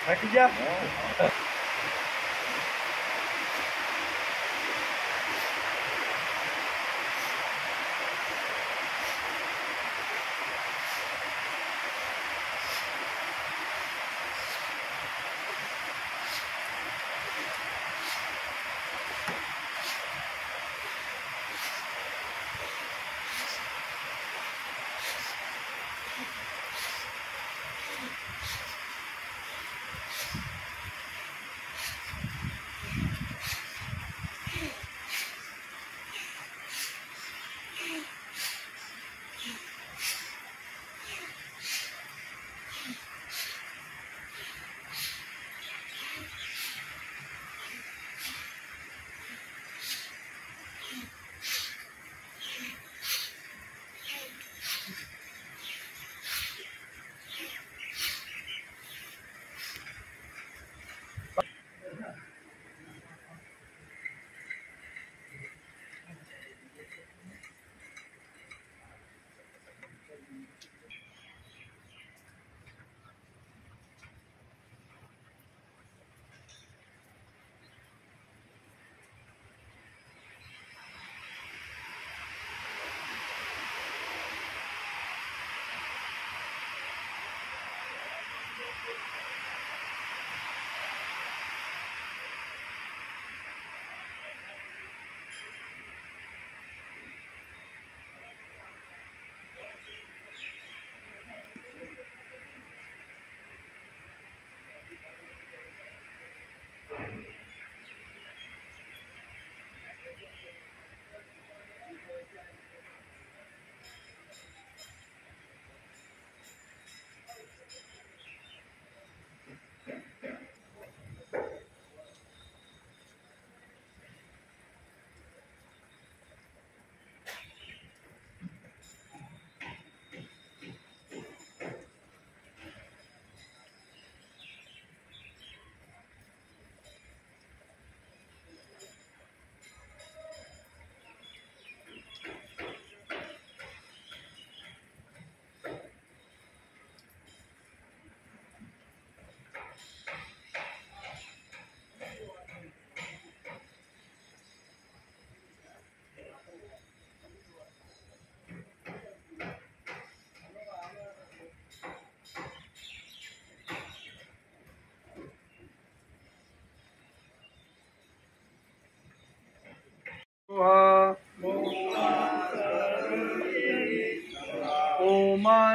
થાકી ગયા?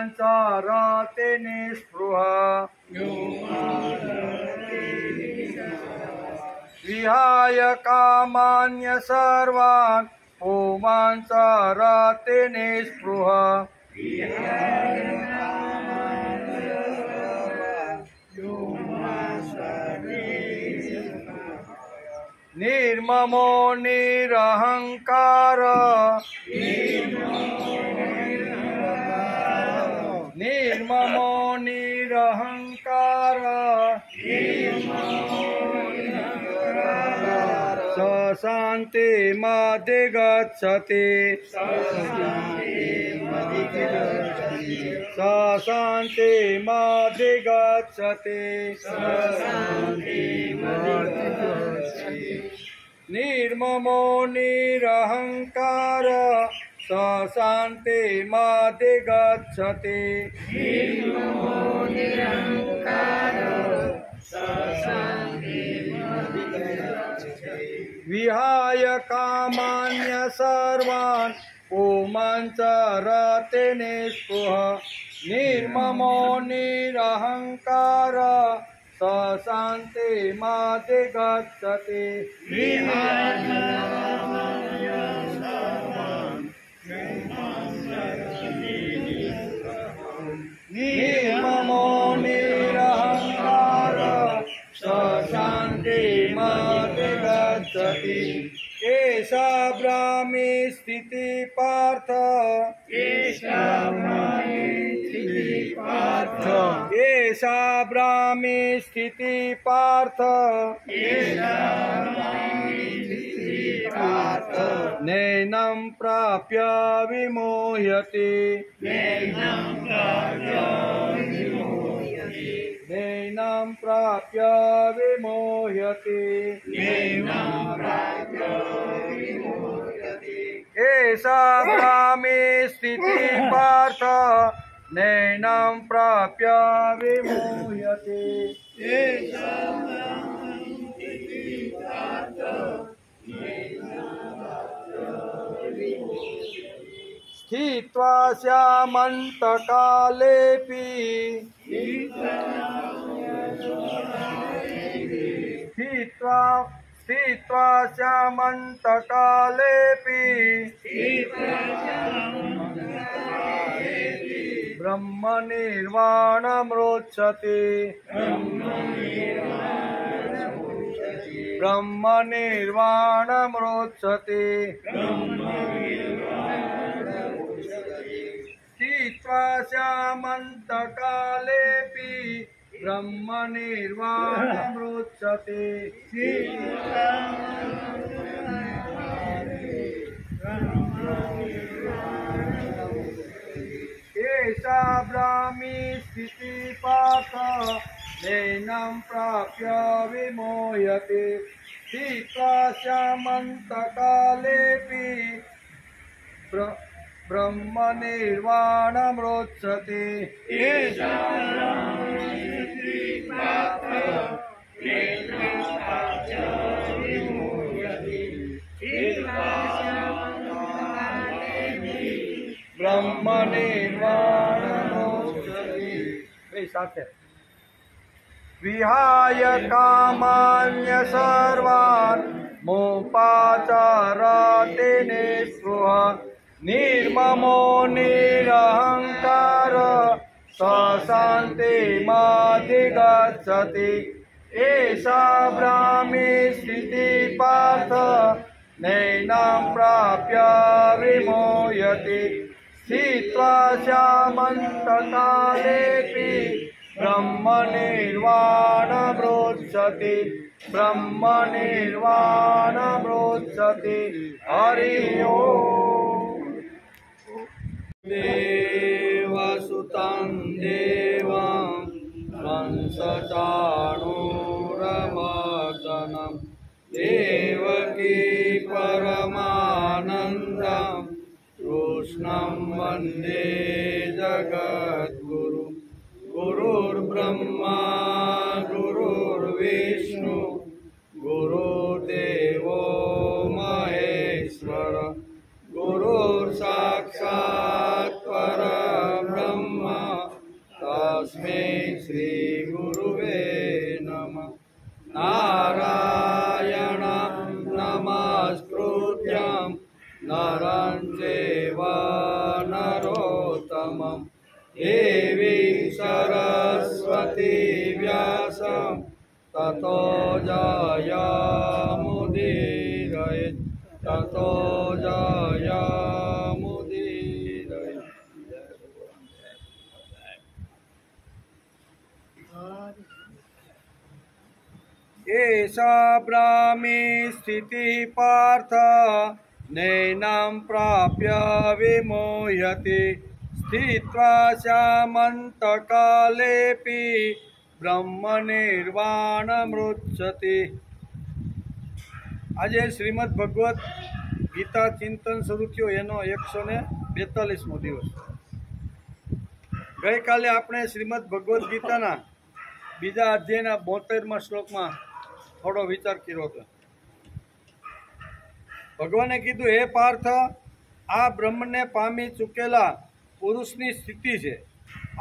ओमांसाराते निस्पृहा विहाय कामान्य सर्वान् ओमांसाराते निस्पृहा निर्ममो निरहंकार निर्ममो निरहंकार स शान्ति मधिगच्छति स शान्ति मधिगच्छति निर्ममो निरहंकार स शान्ति मधिगच्छति विहाय कामान्य सर्वान् ओमांसाराते निस्पृहा निर्ममो निरहंकार स शान्ति मधिगच्छति निर्ममो निरहंकार स शान्ति मधिगच्छति एषा ब्राह्मी स्थिति पार्थ एषा ब्राह्मी स्थिति पार्थ नैनं प्राप्य विमोह्यति नैनं प्राप्य विमोह्यति एषा ब्राह्मी स्थितिः पार्थ नैनं प्राप्य विमोह्यति स्थित्वा स्यामन्तकालेऽपि स्थित्वा स्यामन्तकालेऽपि ब्रह्मनिर्वाणमृच्छति ब्रह्मनिर्वाणमृच्छति स्थित्वा स्यामन्तकालेऽपि ब्रह्मनिर्वाणमृच्छति एषा ब्राह्मी स्थितिः पार्थ नैनं प्राप्य विमोह्यते स्थित्वा स्यामन्तकालेऽपि ब्रह्मनिर्वाणमृच्छति ब्रह्मनिर्वाणमृच्छति साथे विहाय कामान्य सर्वान् मोपाचारते निःस्पृहा निर्ममो निरहंकार शान्तिमधिगच्छति एषा ब्राह्मी स्थितिः पार्थ नैनं प्राप्य विमोह्यति स्थित्वा स्यामन्तकालेऽपि ब्रह्मनिर्वाणमृच्छति ब्रह्मनिर्वाणमृच्छति हरि ओम् देवसुतं देवं कंसचाणूरमर्दनं देवकी परमानन्दं कृष्णं वन्दे जगद्गुरु गुरुर्ब्रह्मा गुरुर्विष्णु गुरुर्देवो महेश्वर गुरुर्साक्षात् परब्रह्म तस्मै श्रीगुरुवे नमः नारायणं नमस्कृत्यं नरं चैव नरोत्तमं देवीं सरस्वती व्यासं ततो जयमुदीरयेत् ततो जयमुदीरयेत्। एषा ब्राह्मी स्थितिः पार्थ नैनं प्राप्य विमोह्यति स्थित्वा स्यामन्तकालेऽपि ब्रह्मनिर्वाणमृच्छति। આજે શ્રીમદ ભગવદ્ ગીતા ચિંતન શરૂ થયો એનો 142મો દિવસ। ગઈકાલે આપણે શ્રીમદ ભગવદ્ ગીતાના બીજા અધ્યાયના 72મા શ્લોકમાં થોડો વિચાર કર્યો હતો। ભગવાને કીધું, હે પાર્થ, આ બ્રહ્મને પામી ચૂકેલા પુરુષની સ્થિતિ છે।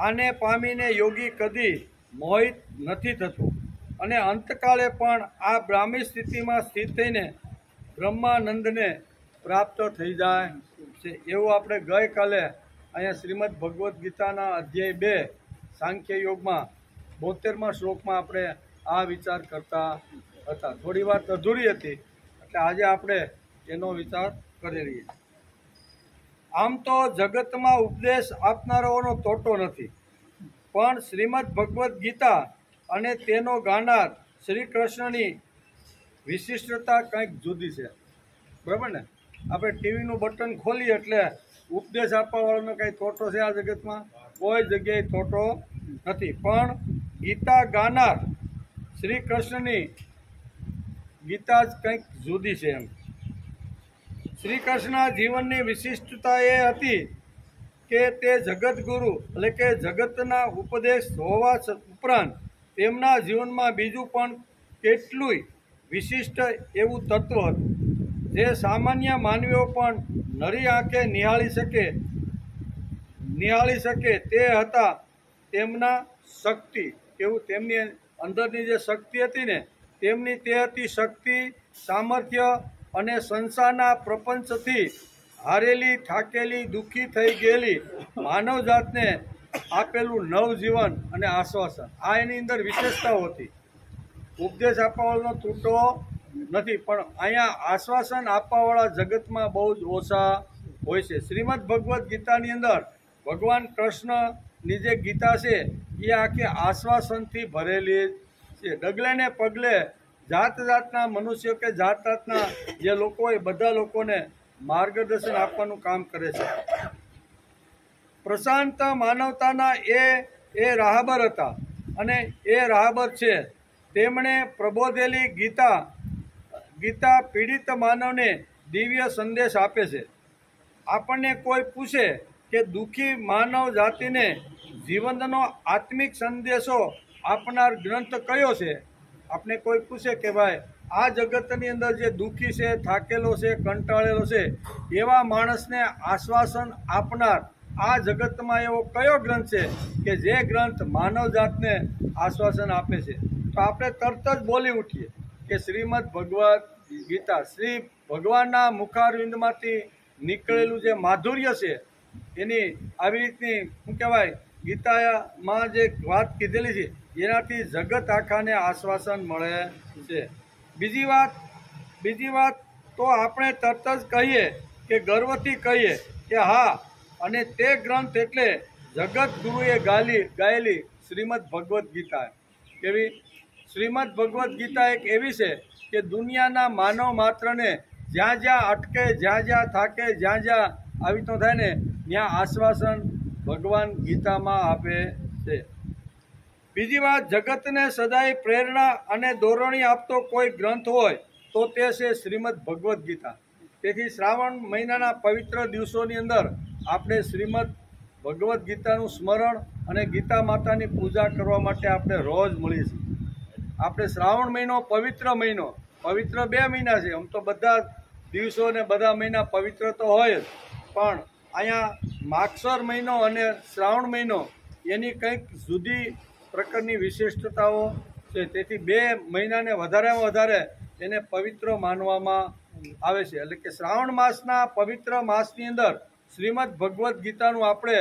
આને પામીને યોગી કદી મોહિત નથી થતું અને અંતકાળે પણ આ બ્રાહ્મી સ્થિતિમાં સ્થિત થઈને બ્રહ્માનંદને પ્રાપ્ત થઈ જાય છે। એવું આપણે ગઈકાલે અહીંયા શ્રીમદ ભગવદ્ ગીતાના અધ્યાય 2 સાંખ્ય યોગમાં 72મા શ્લોકમાં આપણે આ વિચાર કરતા હતા। થોડી વાત અધૂરી હતી એટલે આજે આપણે એનો વિચાર કરી રહીએ। આમ તો જગતમાં ઉપદેશ આપનારાઓનો તોટો નથી, પણ શ્રીમદ ભગવદ્ ગીતા અને તેનો ગાનાર શ્રી કૃષ્ણની વિશિષ્ટતા કંઈક જુદી છે, બરાબર ને? આપણે ટીવીનું બટન ખોલીએ એટલે ઉપદેશ આપવાવાળાનો કંઈ તોટો છે આ જગતમાં? કોઈ જગ્યાએ તોટો નથી, પણ ગીતા ગાનાર શ્રી કૃષ્ણની ગીતા જ કંઈક જુદી છે એમ. શ્રી કૃષ્ણના જીવનની વિશિષ્ટતા એ હતી કે તે જગતગુરુ એટલે કે જગતના ઉપદેશ હોવા ઉપરાંત તેમના જીવનમાં બીજું પણ કેટલુંય વિશિષ્ટ એવું તત્વ હતું જે સામાન્ય માનવીઓ પણ નરી આંખે નિહાળી શકે તે હતા તેમના શક્તિ. એવું તેમની અંદરની જે શક્તિ હતી ને તેમની તે હતી શક્તિ, સામર્થ્ય અને સંસારના પ્રપંચથી હારેલી, થાકેલી, દુઃખી થઈ ગયેલી માનવજાતને આપેલું નવજીવન અને આશ્વાસન. આ એની અંદર વિશેષતાઓ હતી. ઉપદેશ આપવાવાળાનો તૂટો નથી, પણ અહીંયા આશ્વાસન આપવાવાળા જગતમાં બહુ જ ઓછા હોય છે. શ્રીમદ ભગવદ્ ગીતાની અંદર ભગવાન કૃષ્ણની જે ગીતા છે એ આખી આશ્વાસનથી ભરેલી છે. ડગલે ને પગલે જાત જાતના મનુષ્યો કે જાત જાતના જે લોકો હોય બધા લોકોને માર્ગદર્શન આપવાનું કામ કરે છે. પ્રશાંત માનવતાના એ રાહબર હતા અને એ રાહબર છે. તેમણે પ્રબોધેલી ગીતા પીડિત માનવને દિવ્ય સંદેશ આપે છે. આપણને કોઈ પૂછે કે દુઃખી માનવ જાતિને જીવનનો આત્મિક સંદેશો આપનાર ગ્રંથ કયો છે? આપણે કોઈ પૂછે કે ભાઈ આ જગતની અંદર જે દુઃખી છે, થાકેલો છે, કંટાળેલો છે એવા માણસને આશ્વાસન આપનાર આ જગતમાં એવો કયો ગ્રંથ છે કે જે ગ્રંથ માનવજાતને આશ્વાસન આપે છે? તો આપણે તરત જ બોલી ઉઠીએ કે શ્રીમદ ભગવદ્ ગીતા. શ્રી ભગવાનના મુખારવિંદમાંથી નીકળેલું જે માધુર્ય છે એની આવી રીતની શું કહેવાય ગીતામાં જે વાત કીધેલી છે એનાથી જગત આખાને આશ્વાસન મળે છે. બીજી વાત તો આપણે તરત જ કહીએ કે ગર્વથી કહીએ કે હા, અને તે ગ્રંથ એટલે જગત ગુરુએ ગાયેલી શ્રીમદ ભગવદ્ ગીતા. કેવી? શ્રીમદ ભગવદ્ ગીતા એક એવી છે કે દુનિયાના માનવ માત્રને જ્યાં જ્યાં અટકે, જ્યાં થાકે, જ્યાં આવી તો થાય ને ત્યાં આશ્વાસન ભગવાન ગીતામાં આપે છે. બીજી વાત, જગતને સદાય પ્રેરણા અને દોરણી આપતો કોઈ ગ્રંથ હોય તો તે છે શ્રીમદ ભગવદ્ ગીતા. તેથી શ્રાવણ મહિનાના પવિત્ર દિવસોની અંદર આપણે શ્રીમદ ભગવદ્ ગીતાનું સ્મરણ અને ગીતા માતાની પૂજા કરવા માટે આપણે રોજ મળીએ છીએ. આપણે શ્રાવણ મહિનો પવિત્ર 2 મહિના છે. આમ તો બધા દિવસો ને બધા મહિના પવિત્ર તો હોય જ, પણ અહીંયા માગસર મહિનો અને શ્રાવણ મહિનો એની કંઈક જુદી પ્રકારની વિશિષ્ટતાઓ છે. તેથી 2 મહિનાને વધારેમાં વધારે એને પવિત્ર માનવામાં આવે છે. એટલે કે શ્રાવણ માસના પવિત્ર માસની અંદર શ્રીમદ ભગવદ્ ગીતાનું આપણે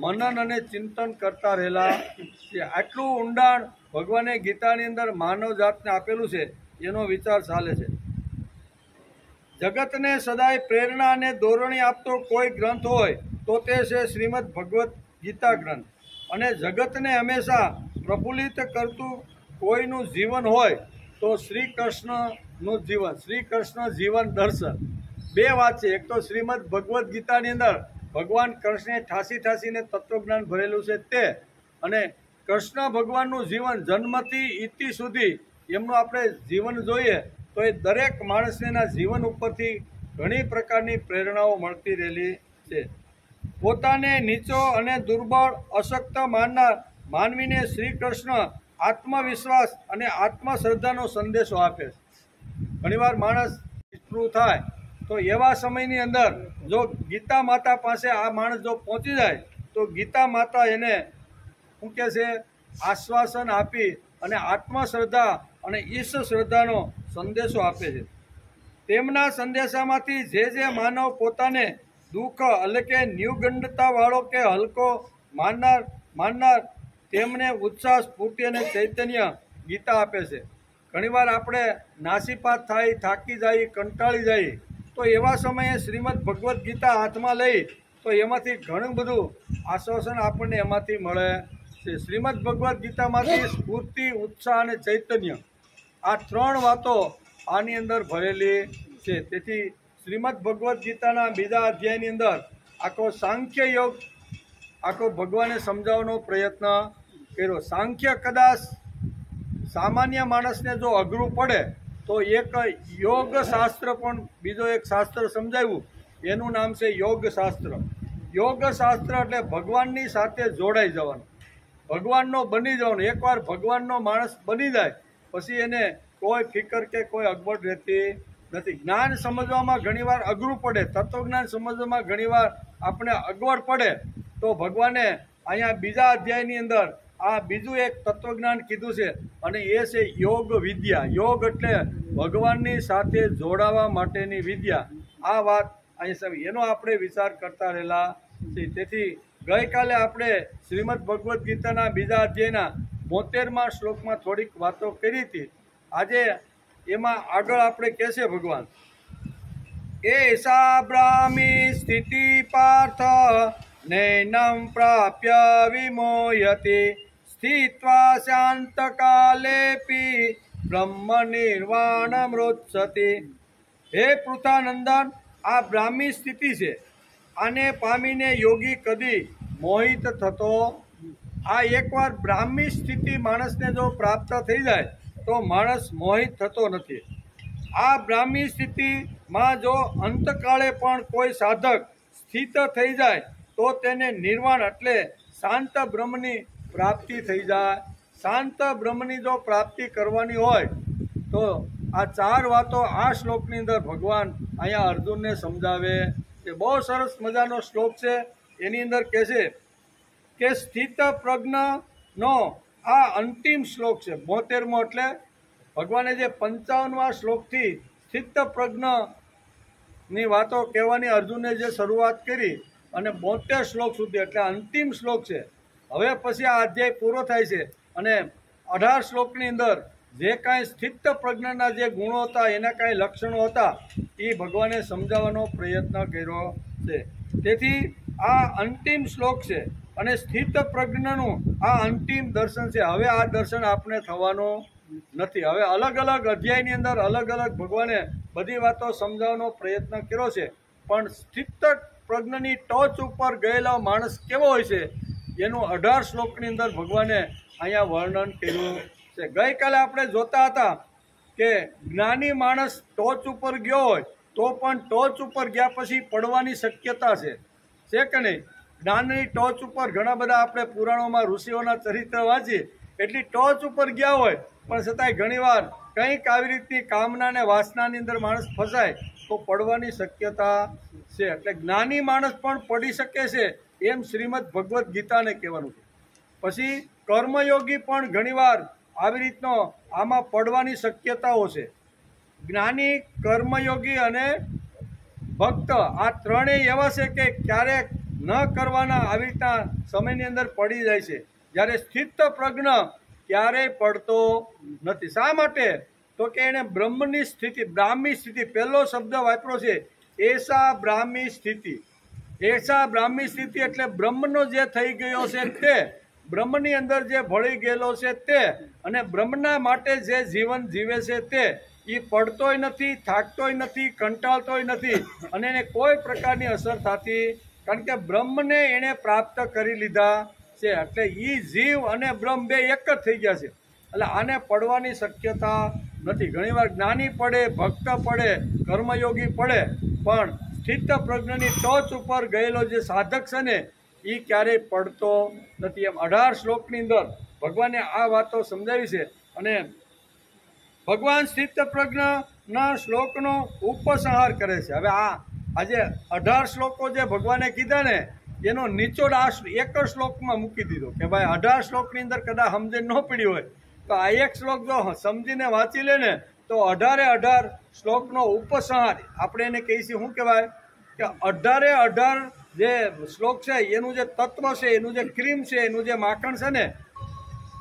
મનન અને ચિંતન કરતા રહેલા છે. આટલું ઊંડાણ ભગવાને ગીતાની અંદર માનવ જાતને આપેલું છે એનો વિચાર ચાલે છે. જગતને સદાય પ્રેરણા અને દોરણી આપતો કોઈ ગ્રંથ હોય તો તે છે શ્રીમદ ભગવદ્ ગીતા ગ્રંથ. અને જગતને હંમેશા પ્રફુલ્લિત કરતું કોઈનું જીવન હોય તો શ્રી કૃષ્ણનું જીવન, શ્રી કૃષ્ણ જીવન દર્શન. 2 વાત છે. એક તો શ્રીમદ ભગવદ્ ગીતાની અંદર ભગવાન કૃષ્ણે ઠાસીને તત્વજ્ઞાન ભરેલું છે તે, અને કૃષ્ણ ભગવાનનું જીવન જન્મથી ઇતિ સુધી એમનું આપણે જીવન જોઈએ તો એ દરેક માણસના જીવન ઉપરથી ઘણી પ્રકારની પ્રેરણાઓ મળતી રહેલી છે. પોતાને નીચો અને દુર્બળ, અશક્ત માનનાર માનવીને શ્રી કૃષ્ણ આત્મવિશ્વાસ અને આત્મશ્રદ્ધાનો સંદેશો આપે છે. ઘણીવાર માણસ નિષ્ફળ થાય તો એવા સમયની અંદર જો ગીતા માતા પાસે આ માણસ જો પહોંચી જાય તો ગીતા માતા એને શું કહે છે આશ્વાસન આપી અને આત્મશ્રદ્ધા અને ઈશ્વર શ્રદ્ધાનો સંદેશો આપે છે. તેમના સંદેશામાંથી જે માનવ પોતાને દુઃખ એટલે કે ન્યૂગંડતાવાળો કે હલકો માનનાર તેમને ઉત્સાહ, સ્ફૂર્તિ અને ચૈતન્ય ગીતા આપે છે. ઘણીવાર આપણે નાસીપાત થાય, થાકી જાય, કંટાળી જાય તો એવા સમયે શ્રીમદ ભગવદ્ ગીતા હાથમાં લઈ તો એમાંથી ઘણું બધું આશ્વાસન આપણને એમાંથી મળે છે. શ્રીમદ ભગવદ્ ગીતામાંથી સ્ફૂર્તિ, ઉત્સાહ અને ચૈતન્ય આ 3 વાતો આની અંદર ભરેલી છે. તેથી શ્રીમદ ભગવદ્ ગીતાના 2 અધ્યાયની અંદર આખો સાંખ્ય યોગ આખો ભગવાને સમજાવવાનો પ્રયત્ન કર્યો. સાંખ્ય કદાચ સામાન્ય માણસને જો અઘરું પડે તો એક યોગ શાસ્ત્ર પણ બીજો એક શાસ્ત્ર સમજાવ્યું, એનું નામ છે યોગ શાસ્ત્ર. યોગ શાસ્ત્ર એટલે ભગવાનની સાથે જોડાઈ જવાનું, ભગવાનનો બની જવાનું. એકવાર ભગવાનનો માણસ બની જાય પછી એને કોઈ ફિકર કે કોઈ અગવડ રહેતી નથી. જ્ઞાન સમજવામાં ઘણીવાર અઘરું પડે, તત્વજ્ઞાન સમજવામાં ઘણીવાર આપણે અગવડ પડે, તો ભગવાને અહીંયા બીજા અધ્યાયની અંદર આ બીજું એક તત્વજ્ઞાન કીધું છે, અને એ છે યોગ વિદ્યા. યોગ એટલે ભગવાનની સાથે જોડાવા માટેની વિદ્યા. આ વાત અહીં એનો આપણે વિચાર કરતા રહેલા છીએ. તેથી ગઈકાલે આપણે શ્રીમદ ભગવદ્ ગીતાના બીજા અધ્યાયના 72મા શ્લોકમાં થોડીક વાતો કરી હતી. આજે એમાં આગળ આપણે કહેશે ભગવાન, એષા બ્રાહ્મી સ્થિતિ પાર્થ નૈનમ પ્રાપ્ય વિમોયતે સ્થિત્વા શાંતકાલેપી બ્રહ્મ નિર્વાણમૃત્સતે. હે પૃથાનંદન, આ બ્રાહ્મી સ્થિતિ છે, આને પામીને યોગી કદી મોહિત થતો. આ એકવાર બ્રાહ્મી સ્થિતિ માણસને જો પ્રાપ્ત થઈ જાય તો માણસ મોહિત થતો નથી. આ બ્રાહ્મી સ્થિતિમાં જો અંતકાળે પણ કોઈ સાધક સ્થિત થઈ જાય તો તેને નિર્વાણ એટલે શાંત બ્રહ્મની પ્રાપ્તિ થઈ જાય. શાંત બ્રહ્મની જો પ્રાપ્તિ કરવાની હોય તો આ ચાર વાતો આ શ્લોકની અંદર ભગવાન અહીંયા અર્જુનને સમજાવે છે. બહુ સરસ મજાનો શ્લોક છે. એની અંદર કહે છે કે સ્થિત પ્રજ્ઞનો આ અંતિમ શ્લોક છે, 72મો. એટલે ભગવાને જે 55મા શ્લોકથી સ્થિત પ્રજ્ઞની વાતો કહેવાની અર્જુને જે શરૂઆત કરી અને 72 શ્લોક સુધી એટલે અંતિમ શ્લોક છે. હવે પછી આ અધ્યાય પૂરો થાય છે અને 18 શ્લોકની અંદર જે કાંઈ સ્થિત પ્રજ્ઞાના જે ગુણો હતા, એના કાંઈ લક્ષણો હતા, એ ભગવાને સમજાવવાનો પ્રયત્ન કર્યો છે. તેથી આ અંતિમ શ્લોક છે અને સ્થિત પ્રજ્ઞનું આ અંતિમ દર્શન છે. હવે આ દર્શન આપણે થવાનું નથી. હવે અલગ અલગ અધ્યાયની અંદર અલગ અલગ ભગવાને બધી વાતો સમજાવવાનો પ્રયત્ન કર્યો છે, પણ સ્થિત પ્રજ્ઞની ટોચ ઉપર ગયેલો માણસ કેવો હોય છે એનું 18 શ્લોકની અંદર ભગવાને અહીંયા વર્ણન કર્યું છે. ગઈકાલે આપણે જોતા હતા કે જ્ઞાની માણસ ટોચ ઉપર ગયો હોય તો પણ ટોચ ઉપર ગયા પછી પડવાની શક્યતા છે કે નહીં? જ્ઞાનની ટોચ ઉપર ઘણા બધા આપણે પુરાણોમાં ઋષિઓના ચરિત્ર વાંચીએ, એટલી ટોચ ઉપર ગયા હોય પણ છતાંય ઘણીવાર કંઈક આવી રીતની કામના અને વાસનાની અંદર માણસ ફસાય તો પડવાની શક્યતા છે. એટલે જ્ઞાની માણસ પણ પડી શકે છે એમ શ્રીમદ ભગવદ્ ગીતાને કહેવાનું છે. પછી કર્મયોગી પણ ઘણીવાર આવી રીતનો આમાં પડવાની શક્યતાઓ છે. જ્ઞાની, કર્મયોગી અને ભક્ત આ ત્રણેય એવા છે કે ક્યારેક ન કરવાના આવી રીતના સમયની અંદર પડી જાય છે, જ્યારે સ્થિત પ્રજ્ઞ ક્યારેય પડતો નથી. શા માટે? તો કે એને બ્રહ્મની સ્થિતિ, બ્રાહ્મી સ્થિતિ, પહેલો શબ્દ વાપરો છે એષા બ્રાહ્મી સ્થિતિ. એષા બ્રાહ્મી સ્થિતિ એટલે બ્રહ્મનો જે થઈ ગયો છે તે, બ્રહ્મની અંદર જે ભળી ગયેલો છે તે, અને બ્રહ્મના માટે જે જીવન જીવે છે તે, એ પડતોય નથી, થાકતોય નથી, કંટાળતોય નથી, અને એને કોઈ પ્રકારની અસર થતી, કારણ કે બ્રહ્મને એણે પ્રાપ્ત કરી લીધા છે. એટલે એ જીવ અને બ્રહ્મ બે એક જ થઈ ગયા છે. એટલે આને પડવાની શક્યતા નથી. ઘણીવાર જ્ઞાની પડે, ભક્ત પડે, કર્મયોગી પડે, પણ સ્થિત પ્રજ્ઞની ટોચ ઉપર ગયેલો જે સાધક છે ને એ ક્યારેય પડતો નથી. એમ 18 શ્લોકની અંદર ભગવાને આ વાતો સમજાવી છે. અને ભગવાન સ્થિત પ્રજ્ઞના શ્લોકનો ઉપસંહાર કરે છે. હવે આજે 18 શ્લોકો જે ભગવાને કીધા ને એનો નિચોડ આ એક જ શ્લોકમાં મૂકી દીધો કે ભાઈ 18 શ્લોકની અંદર કદાચ સમજણ ન પડી હોય તો આ એક શ્લોક જો સમજીને વાંચી લે ને તો 18 શ્લોકનો ઉપસંહાર આપણે એને કહીશું. શું કહેવાય કે 18 જે શ્લોક છે એનું જે તત્વ છે, એનું જે ક્રીમ છે, એનું જે માખણ છે ને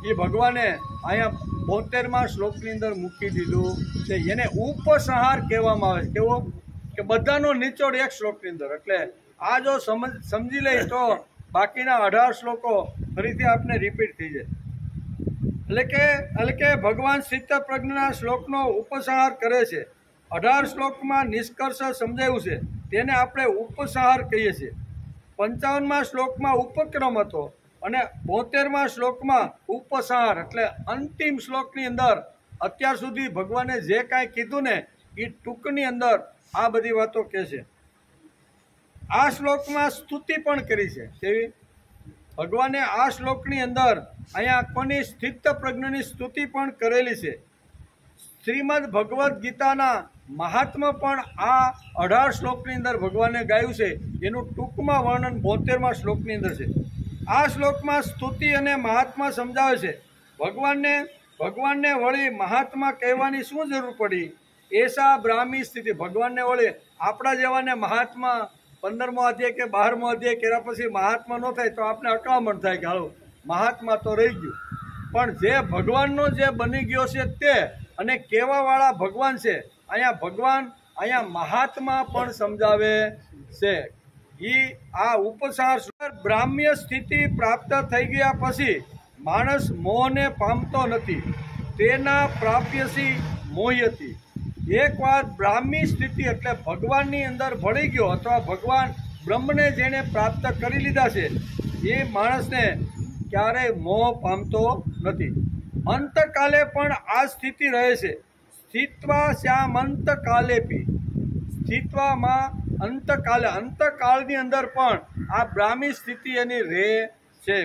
એ ભગવાને અહીંયા 72મા શ્લોકની અંદર મૂકી દીધું છે. એને ઉપસંહાર કહેવામાં આવે છે. કેવો કે બધાનો નિચોડ એક શ્લોકની અંદર. એટલે આ જો સમજી લઈ તો બાકીના 18 શ્લોકો ફરીથી આપણે રિપીટ થઈ જાય. એટલે કે ભગવાન સ્થિત પ્રજ્ઞના શ્લોકનો ઉપસંહાર કરે છે. 18 શ્લોકમાં નિષ્કર્ષ સમજાયું છે, તેને આપણે ઉપસંહાર કહીએ છીએ. 55મા શ્લોકમાં ઉપક્રમ હતો અને 72મા શ્લોકમાં ઉપસાર એટલે અંતિમ શ્લોકની અંદર અત્યાર સુધી ભગવાને જે કાંઈ કીધું ને એ ટૂંકની અંદર આ બધી વાતો કહે છે. આ શ્લોકમાં સ્તુતિ પણ કરી છે. કેવી? ભગવાને આ શ્લોકની અંદર અહીંયા કોની સ્થિત પ્રજ્ઞની સ્તુતિ પણ કરેલી છે. શ્રીમદ ભગવદ્ ગીતાના મહાત્મા પણ આ 18 શ્લોકની અંદર ભગવાને ગાયું છે. એનું ટૂંકમાં વર્ણન 72મા શ્લોકની અંદર છે. આ શ્લોકમાં સ્તુતિ અને મહાત્મા સમજાવે છે. ભગવાનને વળી મહાત્મા કહેવાની શું જરૂર પડી? એસા બ્રાહ્મી સ્થિતિ. ભગવાનને વળી આપણા જેવાને મહાત્મા 15મો અધ્યાય કે 12મો અધ્યાય કર્યા પછી મહાત્મા ન થાય તો આપણે અકળામણ થાય કે હાલો મહાત્મા તો રહી ગયું. પણ જે ભગવાનનો જે બની ગયો છે તે અને કહેવાવાળા ભગવાન છે. અહીંયા મહાત્મા પણ સમજાવે છે. આ ઉપસાર બ્રાહ્મ્ય સ્થિતિ પ્રાપ્ત થઈ ગયા પછી માણસ મોહને પામતો નથી. તેના પ્રાપ્યસી મોહ્યતી. એકવાર બ્રાહ્મી સ્થિતિ એટલે ભગવાનની અંદર ભળી ગયો અથવા ભગવાન બ્રહ્મને જેણે પ્રાપ્ત કરી લીધા છે એ માણસને ક્યારેય મોહ પામતો નથી. અંતકાલે પણ આ સ્થિતિ રહે છે. સ્થિત્વા શ્યામ અંતકાલેપી. સ્થિત્વામાં અંતકાળની અંદર પણ આ બ્રાહ્મી સ્થિતિ એની રહે છે.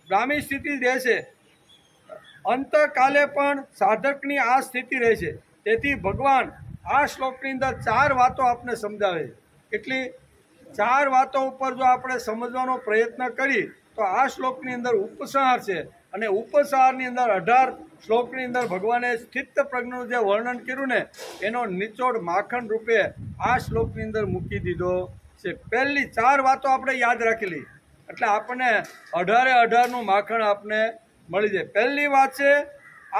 બ્રાહ્મી સ્થિતિ રહે છે. અંતકાલે પણ સાધકની આ સ્થિતિ રહે છે. તેથી ભગવાન આ શ્લોકની અંદર 4 વાતો આપને સમજાવે છે. કેટલી? 4 વાતો ઉપર જો આપણે સમજવાનો પ્રયત્ન કરી તો આ શ્લોકની અંદર ઉપસાર છે અને ઉપસારની અંદર 18 શ્લોકની અંદર ભગવાને સ્થિત પ્રજ્ઞનું જે વર્ણન કર્યું ને એનો નિચોડ માખણ રૂપે આ શ્લોકની અંદર મૂકી દીધો છે. પહેલી 4 વાતો આપણે યાદ રાખેલી એટલે આપણને 18 માખણ આપને મળી જાય. પહેલી વાત છે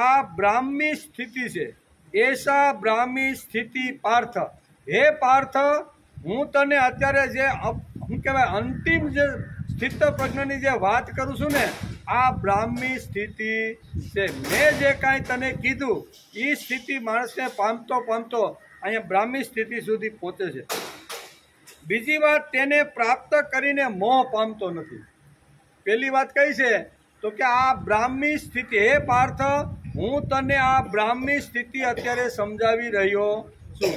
આ બ્રાહ્મી સ્થિતિ છે. એસા બ્રાહ્મી સ્થિતિ પાર્થ. હે પાર્થ, હું તને અત્યારે જે શું કહેવાય અંતિમ જે સ્થિત પ્રજ્ઞની જે વાત કરું છું ને આ બ્રાહ્મી સ્થિતિ છે. મેં જે કાંઈ તને કીધું એ સ્થિતિ માણસને પામતો અહીંયા બ્રાહ્મી સ્થિતિ સુધી પહોંચે છે. બીજી વાત, તેને પ્રાપ્ત કરીને મોહ પામતો નથી. પહેલી વાત કઈ છે તો કે આ બ્રાહ્મી સ્થિતિ. હે પાર્થ, હું તને આ બ્રાહ્મી સ્થિતિ અત્યારે સમજાવી રહ્યો છું.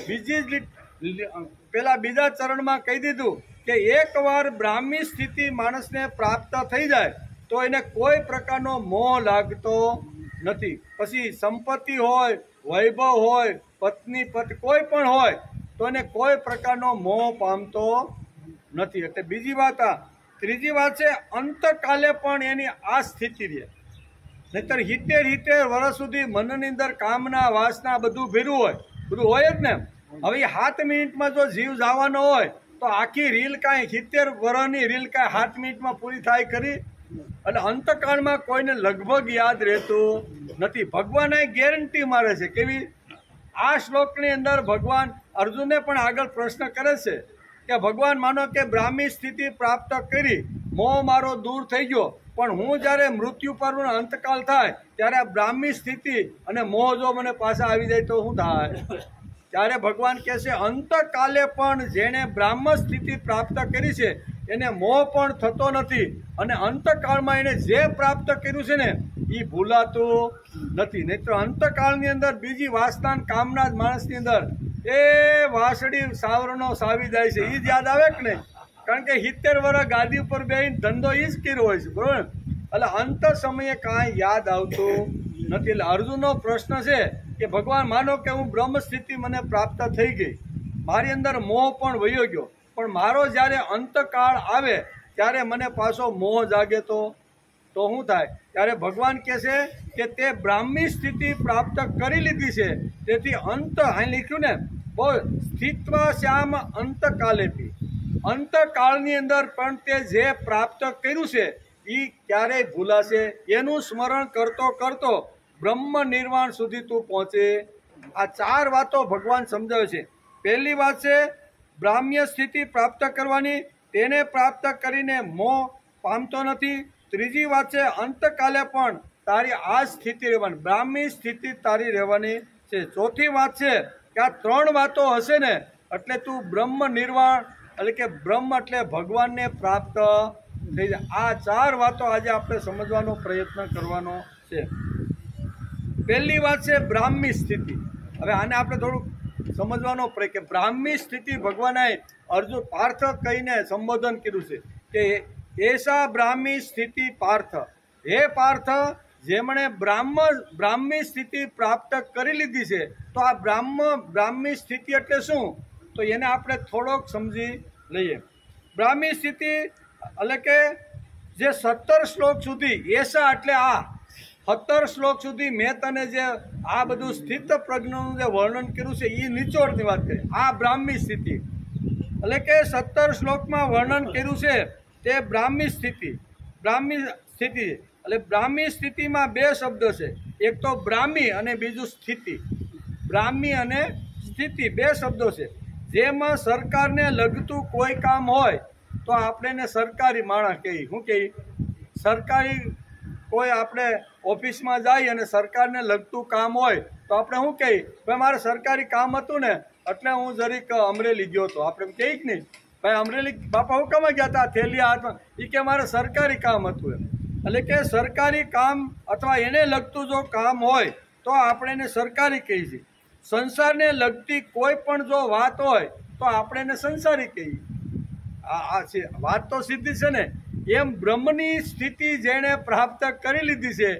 બીજા ચરણમાં કહી દીધું કે એકવાર બ્રાહ્મી સ્થિતિ માણસને પ્રાપ્ત થઈ જાય તો એને કોઈ પ્રકારનો મોહ લાગતો નથી. પછી સંપત્તિ હોય, વૈભવ હોય, પત્ની કોઈ પણ હોય તો એને કોઈ પ્રકારનો મોહ પામતો નથી. એટલે બીજી વાત આ. ત્રીજી વાત છે અંતકાલે પણ એની આ સ્થિતિ રહે. નહીતર 70 વર્ષ સુધી મનની અંદર કામના વાસના બધું ભર્યું હોય જ ને. હવે 7 મિનિટમાં જો જીવ જવાનો હોય તો આખી રીલ કાંઈ 70 વર્ષની રીલ કાંઈ 7 મિનિટમાં પૂરી થાય ખરી? એટલે અંતકાળમાં કોઈને લગભગ યાદ રહેતું નથી. ભગવાન એ ગેરંટી મારે છે. કેવી? આ શ્લોકની અંદર ભગવાન અર્જુનને પણ આગળ પ્રશ્ન કરે છે કે ભગવાન માનો કે બ્રાહ્મી સ્થિતિ પ્રાપ્ત કરી, મોહ મારો દૂર થઈ ગયો, પણ હું જ્યારે મૃત્યુ પરનો અંતકાળ થાય ત્યારે આ બ્રાહ્મી સ્થિતિ અને મોહ જો મને પાછા આવી જાય તો શું થાય? ત્યારે ભગવાન કહે છે અંતકાલે પણ જેણે બ્રાહ્મ સ્થિતિ પ્રાપ્ત કરી છે એને મોહ પણ થતો નથી અને અંતકાળમાં એને જે પ્રાપ્ત કર્યું છે ને એ ભૂલાતું નથી. નહીં તો અંતકાળની અંદર બીજી વાસના કામના જ માણસની અંદર એ વાસળી સાવરણો સાવી જાય છે. એ જ યાદ આવે કે નહીં? કારણ કે 70 વર્ષ ગાદી ઉપર બેહીને ધંધો એ જ કર્યો હોય છે, બરોબર? એટલે અંત સમયે કાંઈ યાદ આવતું નથી. એટલે અર્જુનનો પ્રશ્ન છે કે ભગવાન માનો કે હું બ્રહ્મ સ્થિતિ મને પ્રાપ્ત થઈ ગઈ, મારી અંદર મોહ પણ વયો ગયો, પણ મારો જ્યારે અંતકાળ આવે ત્યારે મને પાછો મોહ જાગે તો શું થાય? ત્યારે ભગવાન કહે છે કે તે બ્રાહ્મી સ્થિતિ પ્રાપ્ત કરી લીધી છે. તેથી અંત અહીં લખ્યું ને બહુ સ્થિત્વા શ્યામ અંતકાલેપી. અંતકાળની અંદર પણ તે જે પ્રાપ્ત કર્યું છે એ ક્યારેય ભૂલાશે? એનું સ્મરણ કરતો બ્રહ્મ નિર્વાણ સુધી તું પહોંચે. આ 4 વાતો ભગવાન સમજાવે છે. પહેલી વાત છે બ્રાહ્મ્ય સ્થિતિ પ્રાપ્ત કરવાની, તેને પ્રાપ્ત કરીને મોહ પામતો નથી. ત્રીજી વાત છે અંતકાલે પણ તારી આ સ્થિતિ રહેવાની, બ્રાહ્મી સ્થિતિ તારી રહેવાની છે. ચોથી વાત છે કે આ 3 વાતો હશે ને એટલે તું બ્રહ્મ નિર્વાણ એટલે કે બ્રહ્મ એટલે ભગવાનને પ્રાપ્ત થઈ જાય. આ 4 વાતો આજે આપણે સમજવાનો પ્રયત્ન કરવાનો છે. પહેલી વાત છે બ્રાહ્મી સ્થિતિ. હવે આને આપણે થોડુંક સમજવાનો પ્રયત્ન કે બ્રાહ્મી સ્થિતિ ભગવાને અર્જુન પાર્થ કહીને સંબોધન કર્યું છે કે એસા બ્રાહ્મી સ્થિતિ પાર્થ, હે પાર્થ, જેમણે બ્રાહ્મી સ્થિતિ પ્રાપ્ત કરી લીધી છે. તો આ બ્રાહ્મી સ્થિતિ એટલે શું, તો એને આપણે થોડોક સમજી લઈએ. બ્રાહ્મી સ્થિતિ એટલે કે જે 17 શ્લોક સુધી, એસા એટલે આ 17 શ્લોક સુધી મેં તને જે આ બધું સ્થિત પ્રજ્ઞનું જે વર્ણન કર્યું છે એ નિચોડની વાત કરી. આ બ્રાહ્મી સ્થિતિ એટલે કે 17 શ્લોકમાં વર્ણન કર્યું છે તે બ્રાહ્મી સ્થિતિ. એટલે બ્રાહ્મી સ્થિતિમાં 2 શબ્દ છે, એક તો બ્રાહ્મી અને બીજું સ્થિતિ. બ્રાહ્મી અને સ્થિતિ 2 શબ્દો છે. જેમાં સરકારને લગતું કોઈ કામ હોય તો આપણે એને સરકારી માણસ કહીએ. શું કહીએ? સરકારી કોઈ આપણે ઓફિસમાં જઈએ અને સરકારને લગતું કામ હોય તો આપણે શું કહીએ? ભાઈ મારે સરકારી કામ હતું ને એટલે હું જરીક અમરેલી ગયો હતો. આપણે એમ કહીએ કે નહીં, ભાઈ અમરેલી બાપા હુકમ ગયા હતા થેલી હાથમાં, એ કે મારે સરકારી કામ હતું એમ. એટલે કે સરકારી કામ અથવા એને લગતું જો કામ હોય તો આપણે એને સરકારી કહીએ છીએ. સંસારને લગતી કોઈ પણ જો વાત હોય તો આપણે એને સંસારી કહીએ. આ છે વાત તો સીધી છે ને. એમ બ્રહ્મની સ્થિતિ જેણે પ્રાપ્ત કરી લીધી છે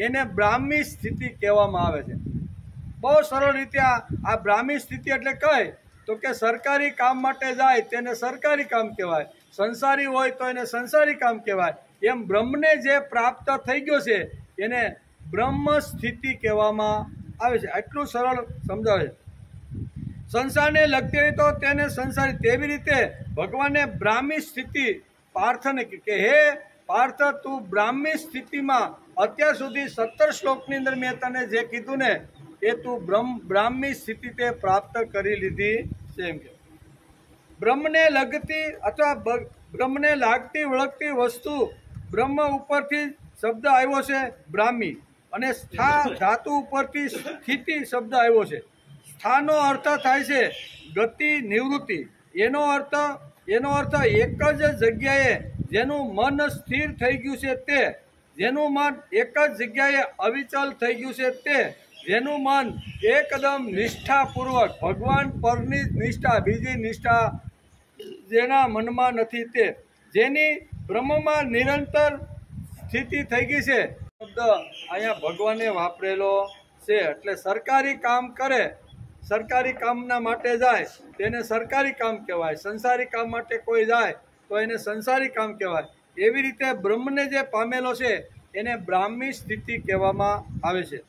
એને બ્રાહ્મી સ્થિતિ કહેવામાં આવે છે. બહુ સરળ રીતે આ બ્રાહ્મી સ્થિતિ એટલે કહે તો કે સરકારી કામ માટે જાય તેને સરકારી કામ કહેવાય, સંસારી હોય તો એને સંસારી કામ કહેવાય. એમ બ્રહ્મને જે પ્રાપ્ત થઈ ગયો છે એને બ્રહ્મ સ્થિતિ કહેવામાં આવે છે. આટલું સરળ સમજાવે છે. સંસારને લગતી હોય તો તેને સંસારી. તેવી રીતે ભગવાને બ્રાહ્મી સ્થિતિ પાર્થને કે હે પાર્થ, તું બ્રાહ્મી સ્થિતિમાં અત્યાર સુધી 17 શ્લોકની અંદર મેં તને જે કીધું ને એ તું બ્રાહ્મી સ્થિતિ તે પ્રાપ્ત કરી લીધી છે. એમ કે બ્રહ્મને લગતી અથવા બ્રહ્મને લાગતી વળગતી વસ્તુ, બ્રહ્મ ઉપરથી શબ્દ આવ્યો છે બ્રાહ્મી, અને સ્થા ધાતુ ઉપરથી સ્થિતિ શબ્દ આવ્યો છે. સ્થાનો અર્થ થાય છે ગતિ, નિવૃત્તિ. એનો અર્થ એક જ જગ્યાએ જેનું મન સ્થિર થઈ ગયું છે તે, જેનું મન એક જ જગ્યાએ અવિચલ થઈ ગયું છે તે, જેનું મન એકદમ નિષ્ઠાપૂર્વક ભગવાન પરની નિષ્ઠા, બીજી નિષ્ઠા જેના મનમાં નથી તે, જેની બ્રહ્મમાં નિરંતર સ્થિતિ થઈ ગઈ છે. શબ્દ અહીંયા ભગવાને વાપરેલો છે. એટલે સરકારી કામ કરે, સરકારી કામના માટે જાય તેને સરકારી કામ કહેવાય, સંસારી કામ માટે કોઈ જાય તો એને સંસારી કામ કહેવાય. એવી રીતે બ્રહ્મને જે પામેલો છે એને બ્રાહ્મી સ્થિતિ કહેવામાં આવે છે.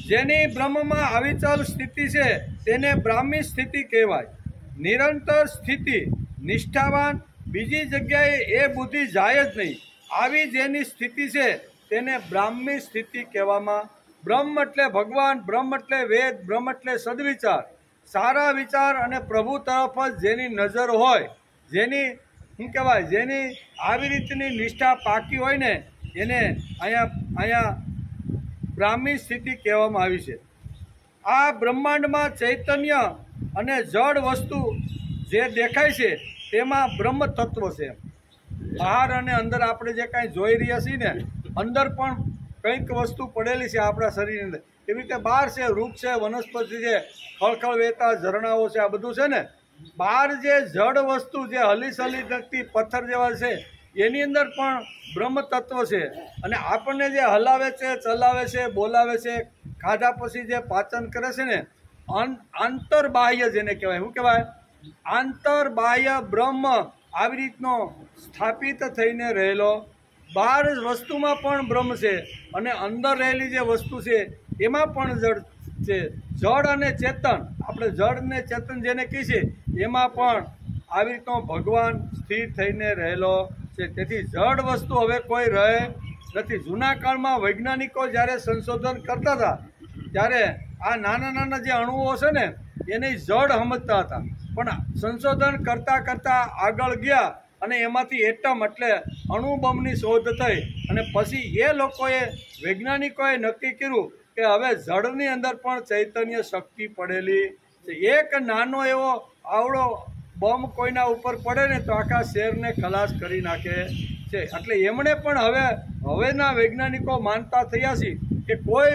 જેની બ્રહ્મમાં અવિચલ સ્થિતિ છે તેને બ્રાહ્મી સ્થિતિ કહેવાય. નિરંતર સ્થિતિ, નિષ્ઠાવાન, બીજી જગ્યાએ એ બુદ્ધિ જાય જ નહીં, આવી જેની સ્થિતિ છે તેને બ્રાહ્મી સ્થિતિ કહેવામાં. બ્રહ્મ એટલે ભગવાન, બ્રહ્મ એટલે વેદ, બ્રહ્મ એટલે સદવિચાર, સારા વિચાર અને પ્રભુ તરફ જ જેની નજર હોય, જેની શું કહેવાય, જેની આવી રીતની નિષ્ઠા પાકી હોય ને એને અહીંયા બ્રાહ્મી સ્થિતિ કહેવામાં આવી છે. આ બ્રહ્માંડમાં ચૈતન્ય અને જડ વસ્તુ જે દેખાય છે તેમાં બ્રહ્મ તત્વ છે. બહાર અને અંદર આપણે જે કાંઈ જોઈ રહ્યા છીએ ને, અંદર પણ કંઈક વસ્તુ પડેલી છે આપણા શરીરની અંદર. એવી રીતે બહાર છે, વૃક્ષ છે, વનસ્પતિ છે, ખળખળ વહેતા ઝરણાઓ છે, આ બધું છે ને. બહાર જે જડ વસ્તુ જે હલી શકતી પથ્થર જેવા છે એની અંદર પણ બ્રહ્મ તત્વ છે. અને આપણને જે હલાવે છે, ચલાવે છે, બોલાવે છે, ખાધા પછી જે પાચન કરે છે ને, આંતરબાહ્ય જેને કહેવાય. શું કહેવાય? આંતરબાહ્ય બ્રહ્મ આવી રીતનો સ્થાપિત થઈને રહેલો. બહાર વસ્તુમાં પણ બ્રહ્મ છે અને અંદર રહેલી જે વસ્તુ છે એમાં પણ જડ છે. જડ અને ચેતન, આપણે જડ ને ચેતન જેને કહીએ છીએ એમાં પણ આવી રીતનો ભગવાન સ્થિર થઈને રહેલો છે. તેથી જડ વસ્તુ હવે કોઈ રહે નથી. જૂના કાળમાં વૈજ્ઞાનિકો જ્યારે સંશોધન કરતા હતા ત્યારે આ નાના નાના જે અણુઓ છે ને એને જડ સમજતા હતા, પણ સંશોધન કરતાં આગળ ગયા અને એમાંથી એટમ એટલે અણુબમની શોધ થઈ. અને પછી એ લોકોએ, વૈજ્ઞાનિકોએ નક્કી કર્યું કે હવે જળની અંદર પણ ચૈતન્ય શક્તિ પડેલી છે. એક નાનો એવો આવડો બોમ્બ કોઈના ઉપર પડે ને તો આખા શહેરને ખલાસ કરી નાખે છે. એટલે એમણે પણ હવેના વૈજ્ઞાનિકો માનતા થયા છે કે કોઈ